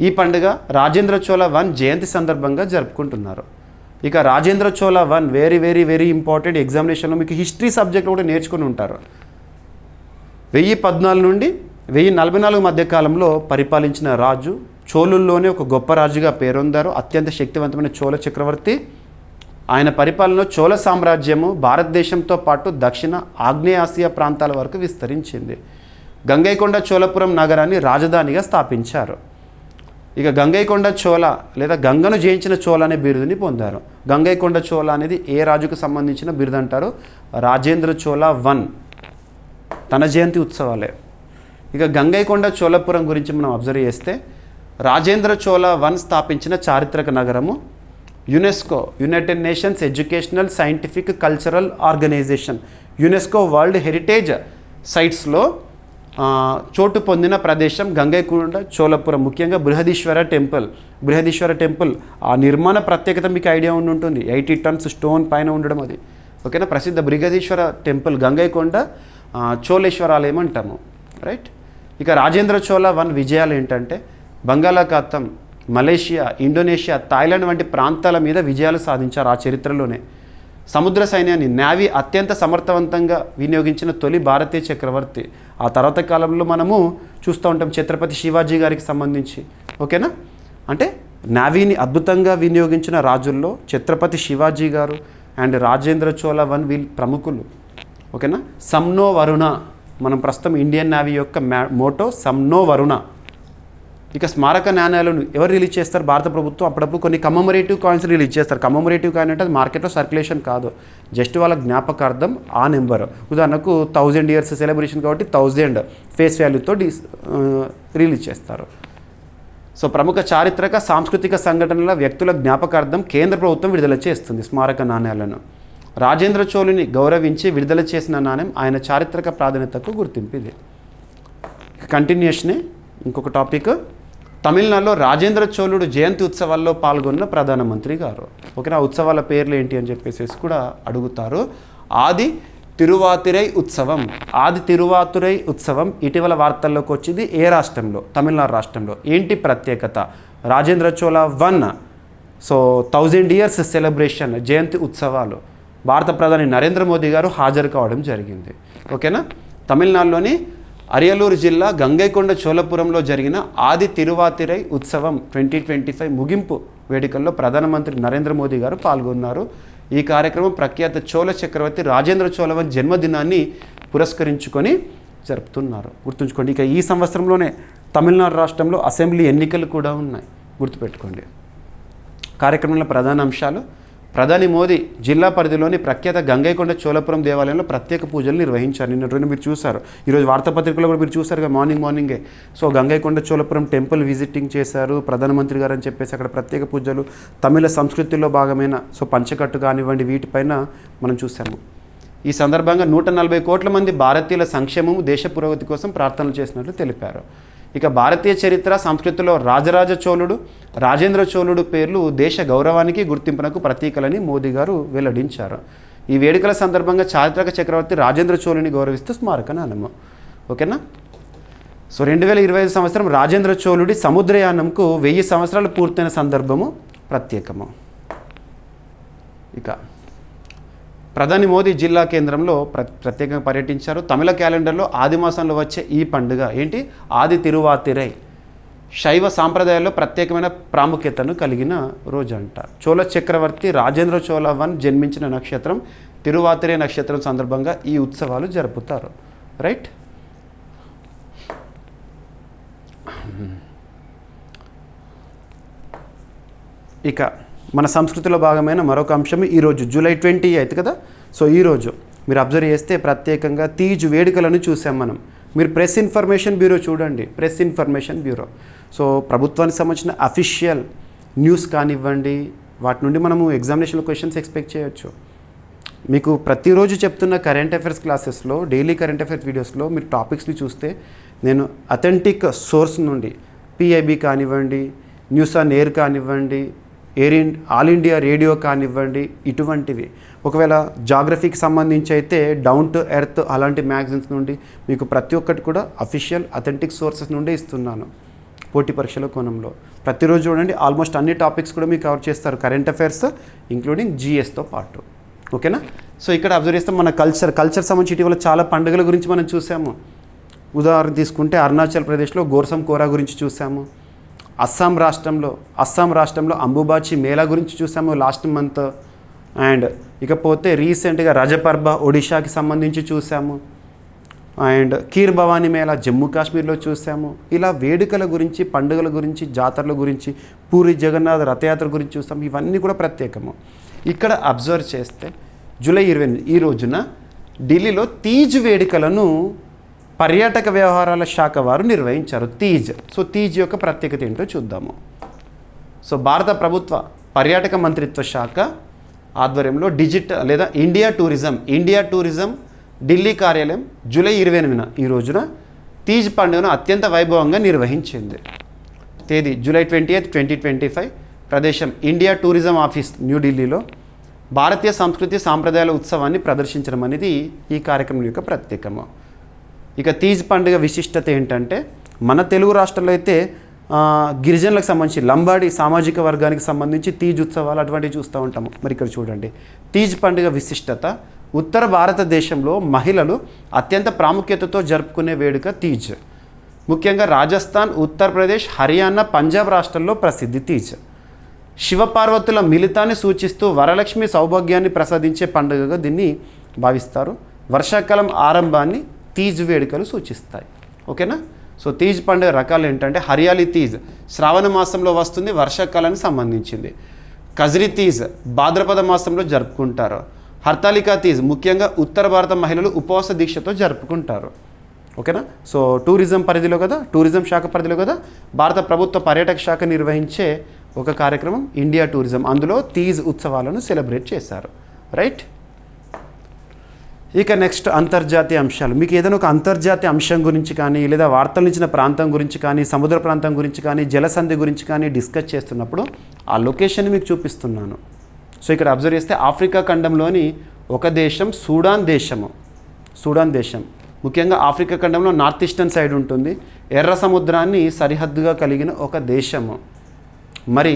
ఈ పండుగ రాజేంద్ర చోళ 1 జయంతి సందర్భంగా జరుపుకుంటున్నారు. ఇక రాజేంద్ర చోళ 1 వెరీ ఇంపార్టెంట్. ఎగ్జామినేషన్లో మీకు హిస్టరీ సబ్జెక్ట్ కూడా నేర్చుకుని ఉంటారు. 1014 నుండి 1044 మధ్య కాలంలో పరిపాలించిన రాజు, చోళుల్లోనే ఒక గొప్ప రాజుగా పేరొందారు. అత్యంత శక్తివంతమైన చోళ చక్రవర్తి. ఆయన పరిపాలనలో చోళ సామ్రాజ్యము భారతదేశంతో పాటు దక్షిణ ఆగ్నేయాసియా ప్రాంతాల వరకు విస్తరించింది. గంగైకొండ చోళపురం నగరాన్ని రాజధానిగా స్థాపించారు. ఇక గంగైకొండ చోళ లేదా గంగను జయించిన చోళ అనే బిరుదుని పొందారు. గంగైకొండ చోళ అనేది ఏ రాజుకు సంబంధించిన బిరుదు అంటారు? రాజేంద్ర చోళ 1 తన జయంతి ఉత్సవాలే. ఇక గంగైకొండ చోళపురం గురించి మనం అబ్జర్వ్ చేస్తే రాజేంద్ర చోళ 1 స్థాపించిన చారిత్రక నగరము UNESCO, United Nations Educational Scientific Cultural Organization, UNESCO world Heritage సైట్స్లో చోటు పొందిన ప్రదేశం గంగైకొండ చోళపురం. ముఖ్యంగా బృహదీశ్వర టెంపుల్ ఆ నిర్మాణ ప్రత్యేకత మీకు ఐడియా ఉంటుంది. 80 tons స్టోన్ పైన ఉండడం అది. ఓకేనా. ప్రసిద్ధ బృహదీశ్వర టెంపుల్ గంగైకొండ చోళేశ్వరాలయం అంటాము. రైట్. ఇక రాజేంద్ర చోళ 1 విజయాలు ఏంటంటే బంగాళాఖాతం మలేషియా, ఇండోనేషియా, థాయిలాండ్ వంటి ప్రాంతాల మీద విజయాలు సాధించారు ఆ చరిత్రలోనే. సముద్ర సైన్యాన్ని నేవీ అత్యంత సమర్థవంతంగా వినియోగించిన తొలి భారతీయ చక్రవర్తి. ఆ తర్వాత కాలంలో మనము చూస్తూ ఉంటాం ఛత్రపతి శివాజీ గారికి సంబంధించి. ఓకేనా, అంటే నేవీని అద్భుతంగా వినియోగించిన రాజుల్లో ఛత్రపతి శివాజీ గారు అండ్ రాజేంద్ర చోళ వీళ్ళు ప్రముఖులు. ఓకేనా, సమ్నో వరుణ, మనం ప్రస్తుతం ఇండియన్ నేవీ యొక్క మోటో సమ్నో వరుణ. ఇక స్మారక నాణ్యాలను ఎవరు రిలీజ్ చేస్తారు? భారత ప్రభుత్వం అప్పుడప్పుడు కొన్ని కమమరేటివ్ కాయిన్స్ రిలీజ్ చేస్తారు. కమమరేటివ్ కాయిన్ అంటే అది మార్కెట్లో సర్క్యులేషన్ కాదు, జస్ట్ వాళ్ళ జ్ఞాపకార్థం ఆ నెంబర్. ఉదాహరణకు 1000 years సెలబ్రేషన్ కాబట్టి 1000 ఫేస్ వాల్యూతో రిలీజ్ చేస్తారు. సో ప్రముఖ చారిత్రక సాంస్కృతిక సంఘటనల వ్యక్తుల జ్ఞాపకార్థం కేంద్ర ప్రభుత్వం విడుదల చేస్తుంది స్మారక నాణ్యాలను. రాజేంద్ర చోళుని గౌరవించి విడుదల చేసిన నాణ్యం ఆయన చారిత్రక ప్రాధాన్యతకు గుర్తింపు. ఇది కంటిన్యూషనే ఇంకొక టాపిక్. తమిళనాడులో రాజేంద్ర చోళుడు జయంతి ఉత్సవాల్లో పాల్గొన్న ప్రధానమంత్రి గారు. ఓకేనా, ఉత్సవాల పేర్లు ఏంటి అని చెప్పేసి కూడా అడుగుతారు. ఆది తిరువాతిరై ఉత్సవం. ఆది తిరువాతిరై ఉత్సవం ఇటీవల వార్తల్లోకి వచ్చింది. ఏ రాష్ట్రంలో? తమిళనాడు రాష్ట్రంలో. ఏంటి ప్రత్యేకత? Rajendra Chola 1 so 1000 years celebration జయంతి ఉత్సవాలు. భారత ప్రధాని నరేంద్ర మోదీ గారు హాజరు కావడం జరిగింది. ఓకేనా, తమిళనాడులోని అరియలూరు జిల్లా గంగైకొండ చోళపురంలో జరిగిన ఆది తిరువాతిరై ఉత్సవం 2025 ముగింపు వేడుకల్లో ప్రధానమంత్రి నరేంద్ర మోదీ గారు పాల్గొన్నారు. ఈ కార్యక్రమం ప్రఖ్యాత చోళ చక్రవర్తి రాజేంద్ర చోళ జన్మదినాన్ని పురస్కరించుకొని జరుపుతున్నారు. గుర్తుంచుకోండి. ఇక ఈ సంవత్సరంలోనే తమిళనాడు రాష్ట్రంలో అసెంబ్లీ ఎన్నికలు కూడా ఉన్నాయి, గుర్తుపెట్టుకోండి. కార్యక్రమంలో ప్రధాన అంశాలు: ప్రధాని మోదీ జిల్లా పరిధిలోని ప్రఖ్యాత గంగైకొండ చోళపురం దేవాలయంలో ప్రత్యేక పూజలు నిర్వహించారు. నిన్న మీరు చూశారు, ఈరోజు వార్తాపత్రికలో కూడా మీరు చూశారు మార్నింగే. So Gangaikonda Cholapuram temple visiting చేశారు ప్రధానమంత్రి గారు అని చెప్పేసి. అక్కడ ప్రత్యేక పూజలు తమిళ సంస్కృతిలో భాగమైన సో పంచకట్టు కానివ్వండి వీటిపైన మనం చూసాము. ఈ సందర్భంగా 140 కోట్ల మంది భారతీయుల సంక్షేమము దేశ పురోగతి కోసం ప్రార్థనలు చేసినట్లు తెలిపారు. ఇక భారతీయ చరిత్ర సంస్కృతిలో రాజరాజ చోళుడు, రాజేంద్ర చోళుడు పేర్లు దేశ గౌరవానికి గుర్తింపునకు ప్రతీకలని మోదీ గారు వెల్లడించారు. ఈ వేడుకల సందర్భంగా చారిత్రక చక్రవర్తి రాజేంద్ర చోళుని గౌరవిస్తూ స్మారక నాణెము. ఓకేనా, సో 2025 సంవత్సరం రాజేంద్ర చోళుడి సముద్రయానంకు 1000 సంవత్సరాలు పూర్తయిన సందర్భము ప్రత్యేకము. ఇక ప్రధాని మోదీ జిల్లా కేంద్రంలో ప్రత్యేకంగా పర్యటించారు. తమిళ క్యాలెండర్లో ఆది మాసంలో వచ్చే ఈ పండుగ ఏంటి? ఆది తిరువాతిరై. శైవ సాంప్రదాయాల్లో ప్రత్యేకమైన ప్రాముఖ్యతను కలిగిన రోజు అంట. చోళ చక్రవర్తి రాజేంద్ర చోళ జన్మించిన నక్షత్రం తిరువాతిరై నక్షత్రం సందర్భంగా ఈ ఉత్సవాలు జరుపుతారు. రైట్. ఇక మన సంస్కృతిలో భాగమైన మరొక అంశం ఈరోజు జూలై 28 కదా. సో ఈరోజు మీరు అబ్జర్వ్ చేస్తే ప్రత్యేకంగా తీజ్ వేడుకలను చూసాం మనం. మీరు ప్రెస్ ఇన్ఫర్మేషన్ బ్యూరో చూడండి, ప్రెస్ ఇన్ఫర్మేషన్ బ్యూరో. సో ప్రభుత్వానికి సంబంధించిన అఫీషియల్ న్యూస్ కానివ్వండి, వాటి నుండి మనము ఎగ్జామినేషన్ క్వశ్చన్స్ ఎక్స్పెక్ట్ చేయొచ్చు. మీకు ప్రతిరోజు చెప్తున్న కరెంట్ అఫైర్స్ క్లాసెస్లో, డైలీ కరెంట్ అఫైర్స్ వీడియోస్లో మీరు టాపిక్స్ని చూస్తే నేను అథెంటిక్ సోర్స్ నుండి పిఐబి కానివ్వండి, న్యూస్ ఆన్ ఎయిర్ కానివ్వండి, ఆల్ ఇండియా రేడియో కానివ్వండి, ఇటువంటివి. ఒకవేళ జాగ్రఫీకి సంబంధించి అయితే డౌన్ టు ఎర్త్ అలాంటి మ్యాగజైన్స్ నుండి మీకు ప్రతి ఒక్కటి కూడా అఫీషియల్ అథెంటిక్ సోర్సెస్ నుండే ఇస్తున్నాను పోటీ పరీక్షల కోణంలో. ప్రతిరోజు చూడండి, ఆల్మోస్ట్ అన్ని టాపిక్స్ కూడా మీకు కవర్ చేస్తారు, కరెంట్ అఫైర్స్ ఇంక్లూడింగ్ జిఎస్తో పాటు. ఓకేనా. సో ఇక్కడ అబ్జర్వ్ చేస్తాం మన కల్చర్ సంబంధించి ఇటీవల చాలా పండుగల గురించి మనం చూసాము. ఉదాహరణ తీసుకుంటే అరుణాచల్ ప్రదేశ్లో గోర్సం కోరా గురించి చూసాము. అస్సాం రాష్ట్రంలో అంబుబాచి మేళా గురించి చూసాము లాస్ట్ మంత్. అండ్ ఇకపోతే రీసెంట్గా రజపర్బ ఒడిషాకి సంబంధించి చూసాము. అండ్ కీర్ భవానీ మేళా జమ్మూ కాశ్మీర్లో చూసాము. ఇలా వేడుకల గురించి, పండుగల గురించి, జాతరల గురించి, పూరి జగన్నాథ్ రథయాత్ర గురించి చూసాము. ఇవన్నీ కూడా ప్రత్యేకము. ఇక్కడ అబ్జర్వ్ చేస్తే జూలై 28 ఈ రోజున ఢిల్లీలో తీజ్ వేడుకలను పర్యాటక వ్యవహారాల శాఖ వారు నిర్వహించారు. తీజ్. సో తీజ్ యొక్క ప్రత్యేకత ఏంటో చూద్దాము. సో భారత ప్రభుత్వ పర్యాటక మంత్రిత్వ శాఖ ఆధ్వర్యంలో ఇండియా టూరిజం ఢిల్లీ కార్యాలయం జూలై 28న ఈ రోజున తీజ్ పండుగను అత్యంత వైభవంగా నిర్వహించింది. తేదీ జూలై 28, 2025. ప్రదేశం ఇండియా టూరిజం ఆఫీస్ న్యూఢిల్లీలో. భారతీయ సంస్కృతి సాంప్రదాయాల ఉత్సవాన్ని ప్రదర్శించడం అనేది ఈ కార్యక్రమం యొక్క ప్రత్యేకము. ఇక తీజ్ పండుగ విశిష్టత ఏంటంటే మన తెలుగు రాష్ట్రాల్లో అయితే గిరిజనులకు సంబంధించి లంబాడి సామాజిక వర్గానికి సంబంధించి తీజ్ ఉత్సవాలు అటువంటివి చూస్తూ ఉంటాము. మరి ఇక్కడ చూడండి, తీజ్ పండుగ విశిష్టత. ఉత్తర భారతదేశంలో మహిళలు అత్యంత ప్రాముఖ్యతతో జరుపుకునే వేడుక తీజ్. ముఖ్యంగా రాజస్థాన్, ఉత్తరప్రదేశ్, హర్యానా, పంజాబ్ రాష్ట్రాల్లో ప్రసిద్ధి తీజ్. శివపార్వతుల మిళితాన్ని సూచిస్తూ వరలక్ష్మి సౌభాగ్యాన్ని ప్రసాదించే పండుగగా దీన్ని భావిస్తారు. వర్షాకాలం ఆరంభాన్ని తీజ్ వేడుకలు సూచిస్తాయి. ఓకేనా. సో తీజ్ పండుగ రకాలు ఏంటంటే హరియాలి తీజ్ శ్రావణ మాసంలో వస్తుంది, వర్షాకాలానికి సంబంధించింది. కజ్రీ తీజ్ భాద్రపద మాసంలో జరుపుకుంటారు. హర్తాలికా తీజ్ ముఖ్యంగా ఉత్తర భారత మహిళలు ఉపవాస దీక్షతో జరుపుకుంటారు. ఓకేనా. సో టూరిజం పరిధిలో కదా, టూరిజం శాఖ పరిధిలో కదా భారత ప్రభుత్వ పర్యాటక శాఖ నిర్వహించే ఒక కార్యక్రమం ఇండియా టూరిజం. అందులో తీజ్ ఉత్సవాలను సెలబ్రేట్ చేశారు. రైట్. ఇక నెక్స్ట్ అంతర్జాతీయ అంశాలు. మీకు ఏదైనా ఒక అంతర్జాతీయ అంశం గురించి కానీ, లేదా వార్తలు ఇచ్చిన ప్రాంతం గురించి కానీ, సముద్ర ప్రాంతం గురించి కానీ, జలసంధి గురించి కానీ డిస్కస్ చేస్తున్నప్పుడు ఆ లొకేషన్ మీకు చూపిస్తున్నాను. సో ఇక్కడ అబ్జర్వ్ చేస్తే ఆఫ్రికా ఖండంలోని ఒక దేశం సూడాన్ దేశము. సూడాన్ దేశం ముఖ్యంగా ఆఫ్రికా ఖండంలో నార్త్ ఈస్టర్న్ సైడ్ ఉంటుంది. ఎర్ర సముద్రాన్ని సరిహద్దుగా కలిగిన ఒక దేశము. మరి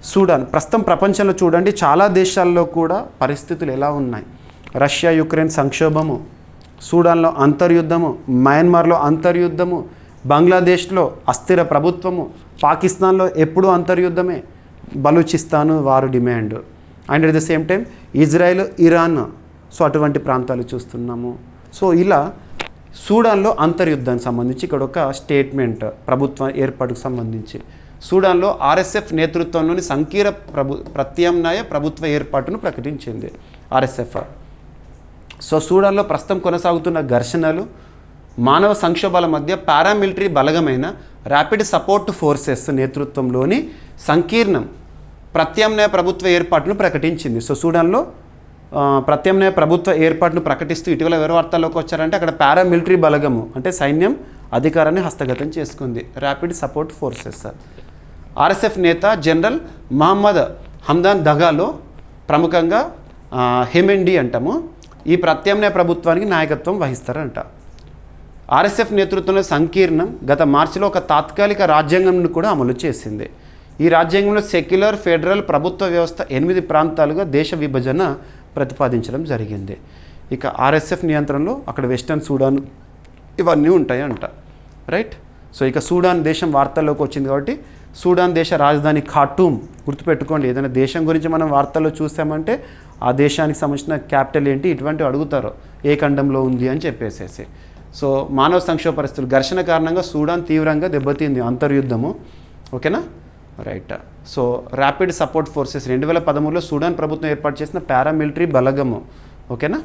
సూడాన్ ప్రస్తుతం ప్రపంచంలో చూడండి చాలా దేశాల్లో కూడా పరిస్థితులు ఎలా ఉన్నాయి. రష్యా యుక్రెయిన్ సంక్షోభము, సూడాన్లో అంతర్యుద్ధము, మయన్మార్లో అంతర్యుద్ధము, బంగ్లాదేశ్లో అస్థిర ప్రభుత్వము, పాకిస్తాన్లో ఎప్పుడూ అంతర్యుద్ధమే, బలూచిస్తాను వారు demand, and at the same time Israel, Iran. So అటువంటి ప్రాంతాలు చూస్తున్నాము. సో ఇలా సూడాన్లో అంతర్యుద్ధానికి సంబంధించి ఇక్కడ ఒక స్టేట్మెంట్ ప్రభుత్వ ఏర్పాటుకు సంబంధించి. సూడాన్లో ఆర్ఎస్ఎఫ్ నేతృత్వంలోని సంకీర్ణ ప్రత్యామ్నాయ ప్రభుత్వ ఏర్పాటును ప్రకటించింది ఆర్ఎస్ఎఫ్. సో సూడాన్లో ప్రస్తుతం కొనసాగుతున్న ఘర్షణలు, మానవ సంక్షోభాల మధ్య పారామిలిటరీ బలగమైన ర్యాపిడ్ సపోర్ట్ ఫోర్సెస్ నేతృత్వంలోని సంకీర్ణం ప్రత్యామ్నాయ ప్రభుత్వ ఏర్పాటును ప్రకటించింది. సో సూడాన్లో ప్రత్యామ్నాయ ప్రభుత్వ ఏర్పాటును ప్రకటిస్తూ ఇటీవల ఎవరి వార్తల్లోకి వచ్చారంటే అక్కడ పారామిలిటరీ బలగము అంటే సైన్యం అధికారాన్ని హస్తగతం చేసుకుంది, ర్యాపిడ్ సపోర్ట్ ఫోర్సెస్. ఆర్ఎస్ఎఫ్ నేత జనరల్ మహమ్మద్ హమ్దాన్ దగాలో ప్రముఖంగా హెమెండి అంటాము ఈ ప్రత్యామ్నాయ ప్రభుత్వానికి నాయకత్వం వహిస్తారంట. ఆర్ఎస్ఎఫ్ నేతృత్వంలో సంకీర్ణం గత మార్చిలో ఒక తాత్కాలిక రాజ్యాంగంను కూడా అమలు చేసింది. ఈ రాజ్యాంగంలో సెక్యులర్ ఫెడరల్ ప్రభుత్వ వ్యవస్థ 8 ప్రాంతాలుగా దేశ విభజన ప్రతిపాదించడం జరిగింది. ఇక ఆర్ఎస్ఎఫ్ నియంత్రణలో అక్కడ వెస్టర్న్ సూడాన్ ఇవన్నీ ఉంటాయంట. రైట్. సో ఇక సూడాన్ దేశం వార్తల్లోకి వచ్చింది కాబట్టి సూడాన్ దేశ రాజధాని ఖార్టూమ్ గుర్తుపెట్టుకోండి. ఏదైనా దేశం గురించి మనం వార్తల్లో చూసామంటే ఆ దేశానికి సంబంధించిన క్యాపిటల్ ఏంటి ఇటువంటివి అడుగుతారు, ఏ ఖండంలో ఉంది అని చెప్పేసేసి. సో మానవ సంక్షోభ పరిస్థితులు ఘర్షణ కారణంగా సూడాన్ తీవ్రంగా దెబ్బతింది, అంతర్యుద్ధము. ఓకేనా. Right. So rapid support forces 2013లో సూడాన్ ప్రభుత్వం ఏర్పాటు చేసిన పారామిలిటరీ బలగము. ఓకేనా.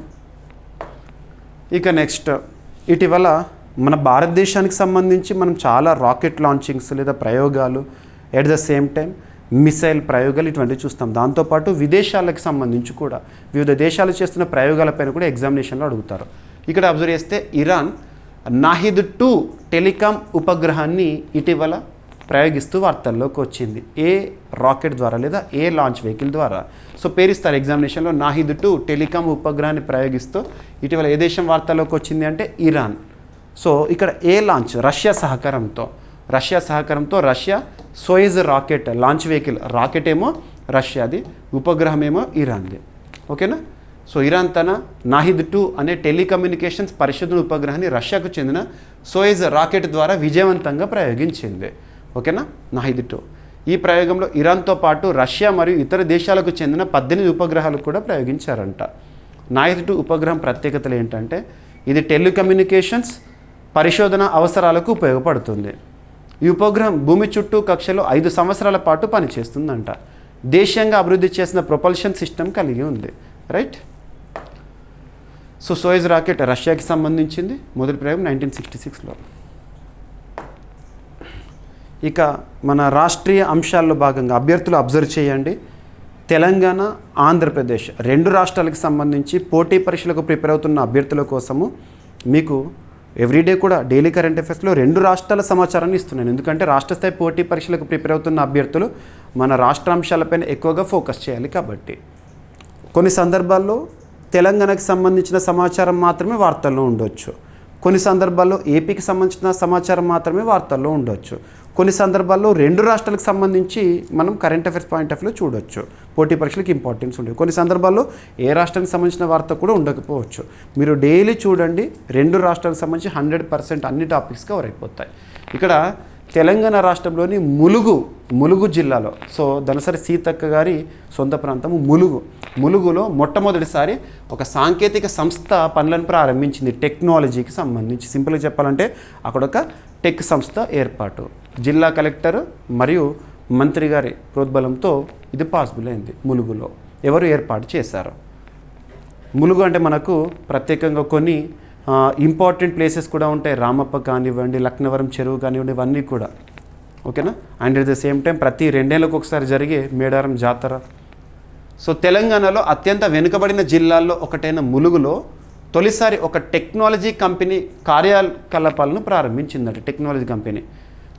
ఇక నెక్స్ట్ ఇటీవల మన భారతదేశానికి సంబంధించి మనం చాలా రాకెట్ లాంచింగ్స్ లేదా ప్రయోగాలు, at the same time missile ప్రయోగాలు ఇటువంటివి చూస్తాం. దాంతోపాటు విదేశాలకు సంబంధించి కూడా వివిధ దేశాలు చేస్తున్న ప్రయోగాలపైన కూడా ఎగ్జామినేషన్లో అడుగుతారు. ఇక్కడ అబ్జర్వ్ చేస్తే ఇరాన్ నాహిద్-2 టెలికాం ఉపగ్రహాన్ని ఇటీవల ప్రయోగిస్తూ వార్తల్లోకి వచ్చింది. ఏ రాకెట్ ద్వారా లేదా ఏ లాంచ్ వెహికల్ ద్వారా. సో పేరిస్తారు ఎగ్జామినేషన్లో నాహిద్-2 టెలికాం ఉపగ్రహాన్ని ప్రయోగిస్తూ ఇటీవల ఏ దేశం వార్తల్లోకి వచ్చింది అంటే ఇరాన్. సో ఇక్కడ ఏ లాంచ్ రష్యా సహకారంతో Russia Soyuz rocket launch vehicle, rocket ఏమో రష్యాది, ఉపగ్రహం ఏమో ఇరాన్ది. ఓకేనా. సో ఇరాన్ తన నాహిద్-2 అనే టెలికమ్యూనికేషన్స్ పరిశోధన ఉపగ్రహాన్ని రష్యాకు చెందిన సోయిజ్ రాకెట్ ద్వారా విజయవంతంగా ప్రయోగించింది. ఓకేనా. నాహిద్-2 ఈ ప్రయోగంలో ఇరాన్తో పాటు రష్యా మరియు ఇతర దేశాలకు చెందిన 18 ఉపగ్రహాలు కూడా ప్రయోగించారంట. నాహిద్-2 ఉపగ్రహం ప్రత్యేకతలు ఏంటంటే ఇది టెలికమ్యూనికేషన్స్ పరిశోధన అవసరాలకు ఉపయోగపడుతుంది. ఈ ఉపగ్రహం భూమి చుట్టూ కక్షలో 5 సంవత్సరాల పాటు పనిచేస్తుందంట. దేశీయంగా అభివృద్ధి చేసిన ప్రొపల్షన్ సిస్టమ్ కలిగి ఉంది. రైట్. సో సోయిజ్ రాకెట్ రష్యాకి సంబంధించింది. మొదటి ప్రయోగం 1966లో. ఇక మన రాష్ట్రీయ అంశాల్లో భాగంగా అభ్యర్థులు అబ్జర్వ్ చేయండి. తెలంగాణ, ఆంధ్రప్రదేశ్ 2 రాష్ట్రాలకు సంబంధించి పోటీ పరీక్షలకు ప్రిపేర్ అవుతున్న అభ్యర్థుల కోసము మీకు ఎవ్రీడే కూడా డైలీ కరెంట్ అఫైర్స్లో 2 రాష్ట్రాల సమాచారాన్ని ఇస్తున్నాను. ఎందుకంటే రాష్ట్ర స్థాయి పోటీ పరీక్షలకు ప్రిపేర్ అవుతున్న అభ్యర్థులు మన రాష్ట్ర అంశాలపైన ఎక్కువగా ఫోకస్ చేయాలి. కాబట్టి కొన్ని సందర్భాల్లో తెలంగాణకు సంబంధించిన సమాచారం మాత్రమే వార్తల్లో ఉండొచ్చు, కొన్ని సందర్భాల్లో ఏపీకి సంబంధించిన సమాచారం మాత్రమే వార్తల్లో ఉండొచ్చు. కొన్ని సందర్భాల్లో 2 రాష్ట్రాలకు సంబంధించి మనం కరెంట్ అఫైర్స్ పాయింట్ ఆఫ్ వ్యూలో చూడొచ్చు. పోటీ పరీక్షలకు ఇంపార్టెన్స్ ఉండేవి. కొన్ని సందర్భాల్లో ఏ రాష్ట్రానికి సంబంధించిన వార్త కూడా ఉండకపోవచ్చు. మీరు డైలీ చూడండి, 2 రాష్ట్రాలకు సంబంధించి 100% అన్ని టాపిక్స్ కవర్ అయిపోతాయి. ఇక్కడ తెలంగాణ రాష్ట్రంలోని ములుగు జిల్లాలో, సో దనసరి సీతక్క గారి సొంత ప్రాంతము ములుగులో మొట్టమొదటిసారి ఒక సాంకేతిక సంస్థ పనులను ప్రారంభించింది టెక్నాలజీకి సంబంధించి. సింపుల్గా చెప్పాలంటే అక్కడ ఒక టెక్ సంస్థ ఏర్పాటు. జిల్లా కలెక్టర్ మరియు మంత్రి గారి ప్రోద్బలంతో ఇది పాసిబుల్ అయింది. ములుగులో ఎవరు ఏర్పాటు చేశారు? ములుగు అంటే మనకు ప్రత్యేకంగా కొన్ని ఇంపార్టెంట్ ప్లేసెస్ కూడా ఉంటాయి. రామప్ప కానివ్వండి, లక్నవరం చెరువు కానివ్వండి, ఇవన్నీ కూడా ఓకేనా. And at the same time ప్రతి 2 ఏళ్ళకు ఒకసారి జరిగే మేడారం జాతర. సో తెలంగాణలో అత్యంత వెనుకబడిన జిల్లాల్లో ఒకటైన ములుగులో తొలిసారి ఒక టెక్నాలజీ కంపెనీ కార్యకలాపాలను ప్రారంభించిందట. టెక్నాలజీ కంపెనీ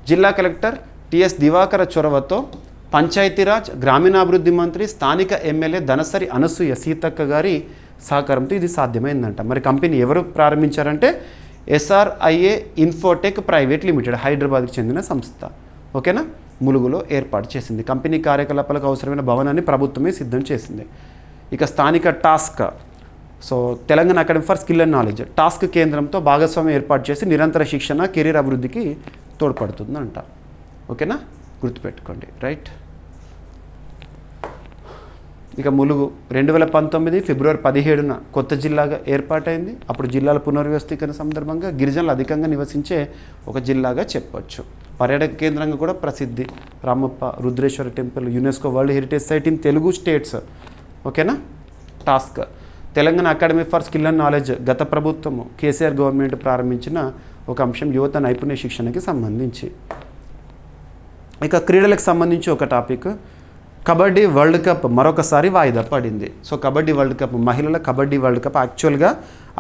జిల్లా కలెక్టర్ టిఎస్ దివాకర చొరవతో పంచాయతీరాజ్ గ్రామీణాభివృద్ధి మంత్రి స్థానిక ఎమ్మెల్యే దనసరి అనసూయ సీతక్క గారి సహకారంతో ఇది సాధ్యమైందంట. మరి కంపెనీ ఎవరు ప్రారంభించారంటే SRIA ఇన్ఫోటెక్ ప్రైవేట్ లిమిటెడ్, హైదరాబాద్కి చెందిన సంస్థ. ఓకేనా, ములుగులో ఏర్పాటు చేసింది. కంపెనీ కార్యకలాపాలకు అవసరమైన భవనాన్ని ప్రభుత్వమే సిద్ధం చేసింది. ఇక స్థానిక task, so Telangana academy for skill and knowledge task కేంద్రంతో భాగస్వామ్యం ఏర్పాటు చేసి నిరంతర శిక్షణ, కెరీర్ అభివృద్ధికి తోడ్పడుతుందంట. ఓకేనా, గుర్తుపెట్టుకోండి. రైట్. ఇక ములుగు 2019 ఫిబ్రవరి 17న కొత్త జిల్లాగా ఏర్పాటైంది. అప్పుడు జిల్లాల పునర్వ్యవస్థీకరణ సందర్భంగా గిరిజనులు అధికంగా నివసించే ఒక జిల్లాగా చెప్పొచ్చు. పర్యాటక కేంద్రంగా కూడా ప్రసిద్ధి. Ramappa Rudreshwara temple UNESCO world heritage site in Telugu states. ఓకేనా. TASK Telangana academy for skill and knowledge గత ప్రభుత్వము కేసీఆర్ గవర్నమెంట్ ప్రారంభించిన ఒక అంశం యువత నైపుణ్య శిక్షణకి సంబంధించి. ఇక క్రీడలకు సంబంధించి ఒక టాపిక్, కబడ్డీ వరల్డ్ కప్ మరొకసారి వాయిదా పడింది. సో కబడ్డీ వరల్డ్ కప్, మహిళల కబడ్డీ వరల్డ్ కప్ యాక్చువల్గా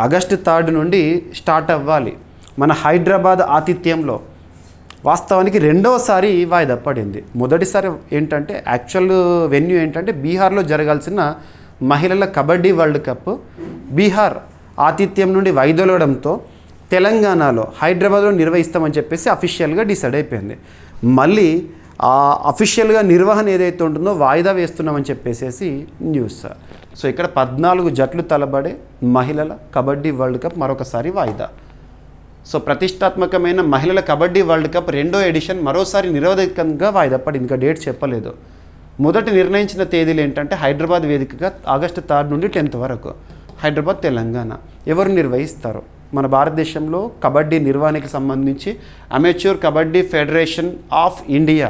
ఆగస్టు 3 నుండి స్టార్ట్ అవ్వాలి మన హైదరాబాద్ ఆతిథ్యంలో. వాస్తవానికి 2వసారి వాయిదా పడింది. మొదటిసారి ఏంటంటే యాక్చువల్ వెన్యూ ఏంటంటే బీహార్లో జరగాల్సిన మహిళల కబడ్డీ వరల్డ్ కప్ బీహార్ ఆతిథ్యం నుండి వైదొలగడంతో తెలంగాణలో హైదరాబాద్లో నిర్వహిస్తామని చెప్పేసి అఫీషియల్గా డిసైడ్ అయిపోయింది. మళ్ళీ ఆ అఫీషియల్గా నిర్వహణ ఏదైతే ఉంటుందో వాయిదా వేస్తున్నామని చెప్పేసి న్యూస్. సో ఇక్కడ 14 జట్లు తలబడే మహిళల కబడ్డీ వరల్డ్ కప్ మరొకసారి వాయిదా. సో ప్రతిష్టాత్మకమైన మహిళల కబడ్డీ వరల్డ్ కప్ 2వ ఎడిషన్ మరోసారి నిరవధికంగా వాయిదా పడింది. ఇంకా డేట్ చెప్పలేదు. మొదటి నిర్ణయించిన తేదీలు ఏంటంటే హైదరాబాద్ వేదికగా ఆగస్టు 3 నుండి 10 వరకు. హైదరాబాద్, తెలంగాణ. ఎవరు నిర్వహిస్తారు? మన భారతదేశంలో కబడ్డీ నిర్వహణకి సంబంధించి amateur kabaddi federation of India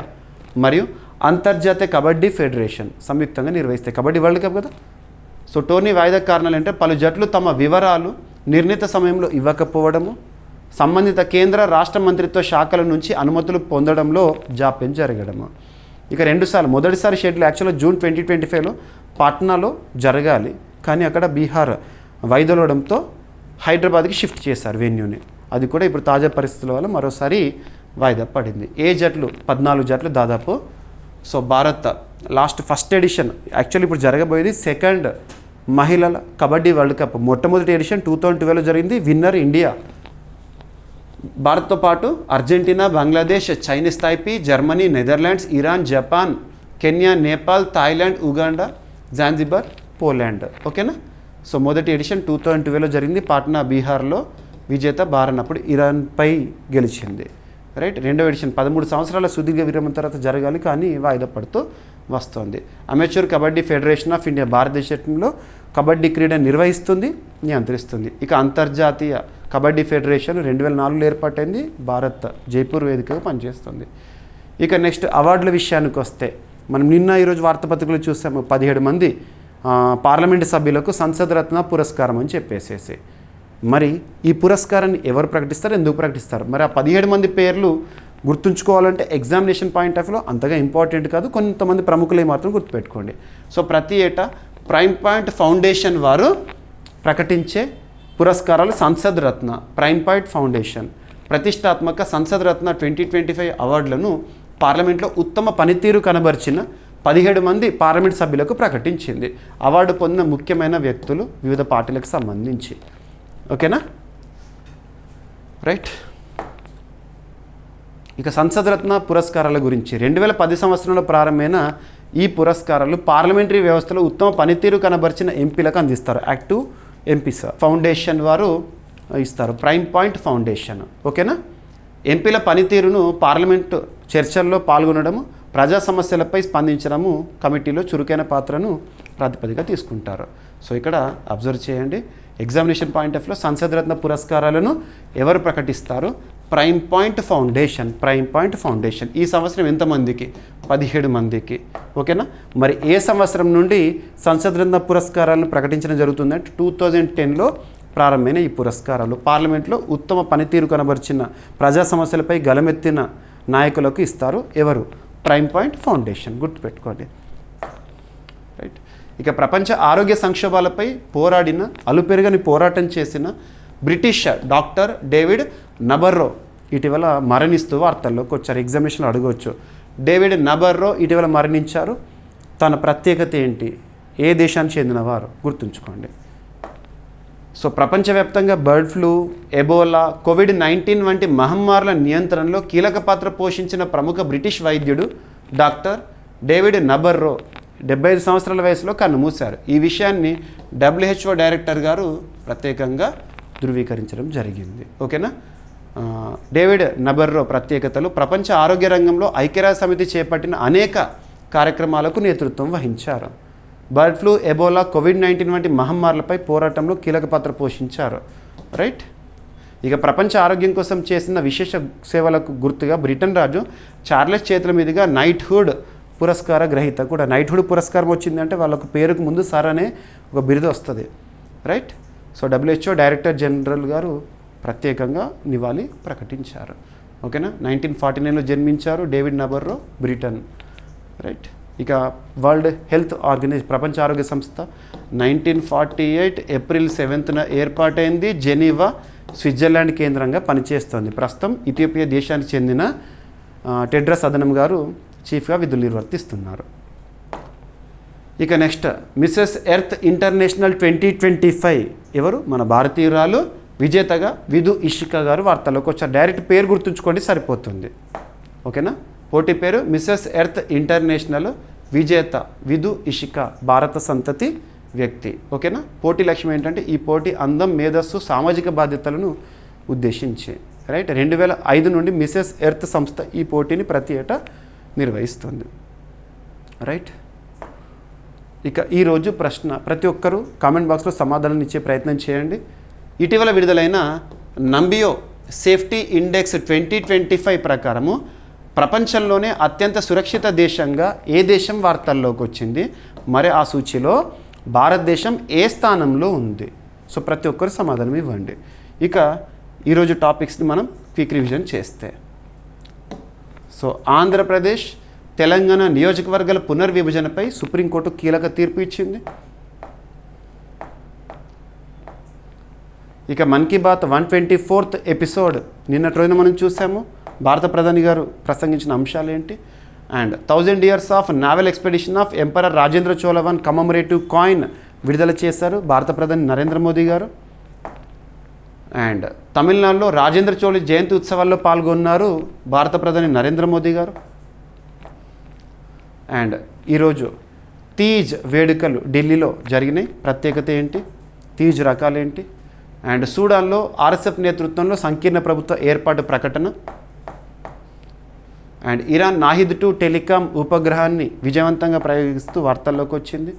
మరియు అంతర్జాతీయ కబడ్డీ ఫెడరేషన్ సంయుక్తంగా నిర్వహిస్తాయి. కబడ్డీ వరల్డ్ కప్ కదా. సో టోర్నీ వాయిదా కారణాలు అంటే పలు జట్లు తమ వివరాలు నిర్ణీత సమయంలో ఇవ్వకపోవడము, సంబంధిత కేంద్ర రాష్ట్ర మంత్రిత్వ శాఖల నుంచి అనుమతులు పొందడంలో జాప్యం జరగడము. ఇక 2 సార్లు, మొదటిసారి షెడ్యూల్ యాక్చువల్గా జూన్ 2025లో పాట్నాలో జరగాలి, కానీ అక్కడ బీహార్ వైదొలగడంతో హైదరాబాద్కి షిఫ్ట్ చేశారు వెన్యూని. అది కూడా ఇప్పుడు తాజా పరిస్థితుల వల్ల మరోసారి వాయిదా పడింది. ఏ జట్లు? 14 జట్లు దాదాపు. So Bharat first edition actually ఇప్పుడు జరగబోయేది 2nd మహిళల కబడ్డీ వరల్డ్ కప్. మొట్టమొదటి ఎడిషన్ 2012లో జరిగింది. Winner India. భారత్తో పాటు Argentina, Bangladesh, Chinese Taipei, Germany, Netherlands, Iran, Japan, Kenya, Nepal, Thailand, Uganda, Zanzibar, Poland. ఓకేనా. సో మొదటి ఎడిషన్ 2012లో జరిగింది. పాట్నా బీహార్లో. విజేత భారత్ అప్పుడు ఇరాన్పై గెలిచింది. రైట్. 2వ ఎడిషన్ 13 సంవత్సరాల సుదీర్ఘ విరామం తర్వాత జరగాలి, కానీ వాయిదా పడుతూ వస్తుంది. Amateur kabaddi federation of India భారతదేశంలో కబడ్డీ క్రీడ నిర్వహిస్తుంది, నియంత్రిస్తుంది. ఇక అంతర్జాతీయ కబడ్డీ ఫెడరేషన్ 2004లో ఏర్పాటైంది. భారత్ జైపూర్ వేదికగా పనిచేస్తుంది. ఇక నెక్స్ట్ అవార్డుల విషయానికి వస్తే మనం ఈరోజు వార్తాపత్రికలు చూసాము. 17 మంది పార్లమెంటు సభ్యులకు సంసద్ రత్న పురస్కారం అని చెప్పేసేసి. మరి ఈ పురస్కారాన్ని ఎవరు ప్రకటిస్తారు, ఎందుకు ప్రకటిస్తారు? మరి ఆ 17 మంది పేర్లు గుర్తుంచుకోవాలంటే ఎగ్జామినేషన్ పాయింట్ ఆఫ్ వ్యూలో అంతగా ఇంపార్టెంట్ కాదు. కొంతమంది ప్రముఖులే మాత్రం గుర్తుపెట్టుకోండి. సో ప్రతి ఏటా ప్రైమ్ పాయింట్ ఫౌండేషన్ వారు ప్రకటించే పురస్కారాలు సంసద్ రత్న. ప్రైమ్ పాయింట్ ఫౌండేషన్ ప్రతిష్టాత్మక సంసద్ రత్న 2025 అవార్డులను పార్లమెంట్లో ఉత్తమ పనితీరు కనబరిచిన 17 మంది పార్లమెంట్ సభ్యులకు ప్రకటించింది. అవార్డు పొందిన ముఖ్యమైన వ్యక్తులు వివిధ పార్టీలకు సంబంధించి. ఓకేనా. రైట్. ఇక సంసద్ రత్న పురస్కారాల గురించి 2010 సంవత్సరంలో ప్రారంభమైన ఈ పురస్కారాలు పార్లమెంటరీ వ్యవస్థలో ఉత్తమ పనితీరు కనబరిచిన ఎంపీలకు అందిస్తారు. యాక్టివ్ ఎంపీస్ ఫౌండేషన్ వారు ఇస్తారు. Prime point foundation. ఓకేనా. ఎంపీల పనితీరును పార్లమెంటు చర్చల్లో పాల్గొనడము, ప్రజా సమస్యలపై స్పందించడము కమిటీలో చురుకైన పాత్రను ప్రాతిపదిక తీసుకుంటారు. సో ఇక్కడ అబ్జర్వ్ చేయండి. ఎగ్జామినేషన్ పాయింట్ ఆఫ్ లో సంసద్ రత్న పురస్కారాలను ఎవరు ప్రకటిస్తారు? Prime point foundation. Prime point foundation. ఈ సంవత్సరం ఎంతమందికి? 17 మందికి. ఓకేనా. మరి ఏ సంవత్సరం నుండి సంసద్ రత్న పురస్కారాలను ప్రకటించడం జరుగుతుందంటే 2010లో ప్రారంభమైన ఈ పురస్కారాలు పార్లమెంట్లో ఉత్తమ పనితీరు కనబరిచిన, ప్రజా సమస్యలపై గలమెత్తిన నాయకులకు ఇస్తారు. ఎవరు? Prime point foundation. గుర్తుపెట్టుకోండి. రైట్. ఇక ప్రపంచ ఆరోగ్య సంక్షోభాలపై పోరాడిన, అలుపెరగని పోరాటం చేసిన బ్రిటిష్ డాక్టర్ డేవిడ్ నబర్రో ఇటీవల మరణిస్తూ వార్తల్లోకి వచ్చారు. ఎగ్జామినేషన్లో అడగవచ్చు. డేవిడ్ నబర్రో ఇటీవల మరణించారు. తన ప్రత్యేకత ఏంటి? ఏ దేశానికి చెందినవారు? గుర్తుంచుకోండి. సో ప్రపంచవ్యాప్తంగా బర్డ్ ఫ్లూ, ఎబోలా, కోవిడ్-19 వంటి మహమ్మారుల నియంత్రణలో కీలక పాత్ర పోషించిన ప్రముఖ బ్రిటిష్ వైద్యుడు డాక్టర్ డేవిడ్ నబర్రో 75 సంవత్సరాల వయసులో కన్నుమూశారు. ఈ విషయాన్ని WHO డైరెక్టర్ గారు ప్రత్యేకంగా ధృవీకరించడం జరిగింది. ఓకేనా. డేవిడ్ నబర్రో ప్రత్యేకతలు: ప్రపంచ ఆరోగ్య రంగంలో ఐక్యరాజ్య సమితి చేపట్టిన అనేక కార్యక్రమాలకు నేతృత్వం వహించారు. బర్డ్ ఫ్లూ, ఎబోలా, కోవిడ్-19 వంటి మహమ్మారులపై పోరాటంలో కీలక పాత్ర పోషించారు. రైట్. ఇక ప్రపంచ ఆరోగ్యం కోసం చేసిన విశేష సేవలకు గుర్తుగా బ్రిటన్ రాజు చార్లెస్ చేతుల మీదుగా నైట్హుడ్ పురస్కార గ్రహీత కూడా. నైట్హుడ్ పురస్కారం వచ్చిందంటే వాళ్ళకు పేరుకు ముందు సార్ అనే ఒక బిరుదు వస్తుంది. Right. So WHO director general గారు ప్రత్యేకంగా నివాళి ప్రకటించారు. ఓకేనా. 1949లో జన్మించారు డేవిడ్ నబర్రో, బ్రిటన్. రైట్. ఇక వరల్డ్ హెల్త్ ఆర్గనైజేషన్, ప్రపంచ ఆరోగ్య సంస్థ 1948 ఏప్రిల్ 7న ఏర్పాటైంది. జెనీవా, స్విట్జర్లాండ్ కేంద్రంగా పనిచేస్తోంది. ప్రస్తుతం ఇథియోపియా దేశానికి చెందిన టెడ్రస్ అదనం గారు చీఫ్గా విధులు నిర్వర్తిస్తున్నారు. ఇక నెక్స్ట్ మిసెస్ ఎర్త్ ఇంటర్నేషనల్ 2025 ఎవరు? మన భారతీయురాలు విజేతగా విధు ఇషిక గారు వార్తల్లోకి వచ్చారు. డైరెక్ట్ పేరు గుర్తుంచుకోండి సరిపోతుంది. ఓకేనా. పోటీ పేరు మిసెస్ ఎర్త్ ఇంటర్నేషనల్ విజేత విధు ఇషిక, భారత సంతతి వ్యక్తి. ఓకేనా. పోటీ లక్ష్యం ఏంటంటే ఈ పోటీ అందం, మేధస్సు, సామాజిక బాధ్యతలను ఉద్దేశించి. రైట్. 2005 నుండి మిసెస్ ఎర్త్ సంస్థ ఈ పోటీని ప్రతి ఏటా నిర్వహిస్తుంది. రైట్. ఇక ఈరోజు ప్రశ్న ప్రతి ఒక్కరూ కామెంట్ బాక్స్లో సమాధానం ఇచ్చే ప్రయత్నం చేయండి. ఇటీవల విడుదలైన నంబియో సేఫ్టీ ఇండెక్స్ 2025 ప్రకారము ప్రపంచంలోనే అత్యంత సురక్షిత దేశంగా ఏ దేశం వార్తల్లోకి వచ్చింది? మరి ఆ సూచీలో భారతదేశం ఏ స్థానంలో ఉంది? సో ప్రతి ఒక్కరు సమాధానం ఇవ్వండి. ఇక ఈరోజు టాపిక్స్ని మనం క్విక్ రివిజన్ చేస్తే, సో ఆంధ్రప్రదేశ్, తెలంగాణ నియోజకవర్గాల పునర్విభజనపై సుప్రీంకోర్టు కీలక తీర్పు ఇచ్చింది. ఇక మన్ కీ బాత్ 124th ఎపిసోడ్ నిన్నటి రోజున మనం చూసాము. భారత ప్రధాని గారు ప్రసంగించిన అంశాలు ఏంటి? And 1000 years of naval expedition of emperor Rajendra Chola I commemorative coin విడుదల చేశారు భారత ప్రధాని నరేంద్ర మోదీ గారు. అండ్ తమిళనాడులో రాజేంద్ర చోళ జయంతి ఉత్సవాల్లో పాల్గొన్నారు భారత ప్రధాని నరేంద్ర మోదీ గారు. అండ్ ఈరోజు తీజ్ వేడుకలు ఢిల్లీలో జరిగినాయి. ప్రత్యేకత ఏంటి? తీజ్ రకాలేంటి? అండ్ సూడాన్లో RSF నేతృత్వంలో సంకీర్ణ ప్రభుత్వ ఏర్పాటు ప్రకటన. అండ్ ఇరాన్ నాహిద్-2 టెలికాం ఉపగ్రహాన్ని విజయవంతంగా ప్రయోగిస్తూ వార్తల్లోకి వచ్చింది.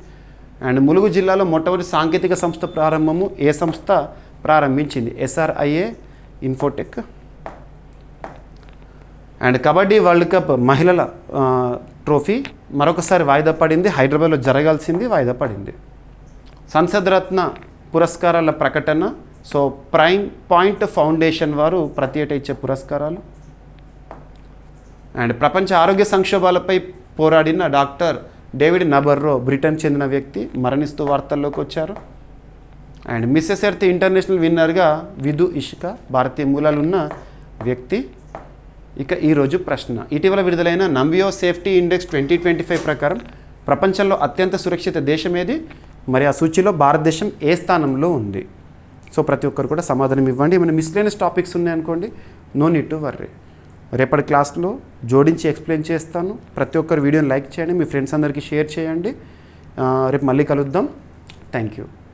అండ్ ములుగు జిల్లాలో మొట్టమొదటి సాంకేతిక సంస్థ ప్రారంభము. ఏ సంస్థ ప్రారంభించింది? SRIA Infotech. And kabaddi world cup మహిళల ట్రోఫీ మరొకసారి వాయిదా పడింది. హైదరాబాద్లో జరగాల్సింది వాయిదా పడింది. సంసద్ రత్న పురస్కారాల ప్రకటన. సో ప్రైమ్ పాయింట్ ఫౌండేషన్ వారు ప్రతి ఏటా ఇచ్చే పురస్కారాలు. అండ్ ప్రపంచ ఆరోగ్య సంక్షోభాలపై పోరాడిన డాక్టర్ డేవిడ్ నబర్రో, బ్రిటన్ చెందిన వ్యక్తి, మరణిస్తూ వార్తల్లోకి వచ్చారు. అండ్ మిసెస్ ఎర్త్ ఇంటర్నేషనల్ విన్నర్గా విధు ఇషిక, భారతీయ మూలాలున్న వ్యక్తి. ఇక ఈరోజు ప్రశ్న, ఇటీవల విడుదలైన నంబియో సేఫ్టీ ఇండెక్స్ 2025 ప్రకారం ప్రపంచంలో అత్యంత సురక్షిత దేశం ఏది? మరి ఆ సూచీలో భారతదేశం ఏ స్థానంలో ఉంది? సో ప్రతి ఒక్కరు కూడా సమాధానం ఇవ్వండి. ఏమైనా మిస్లేనియస్ టాపిక్స్ ఉన్నాయనుకోండి, నో నీడ్ టు వర్రీ. రేపటి క్లాస్లో జోడించి ఎక్స్ప్లెయిన్ చేస్తాను. ప్రతి ఒక్కరు వీడియోని లైక్ చేయండి, మీ ఫ్రెండ్స్ అందరికీ షేర్ చేయండి. రేపు మళ్ళీ కలుద్దాం. Thank you.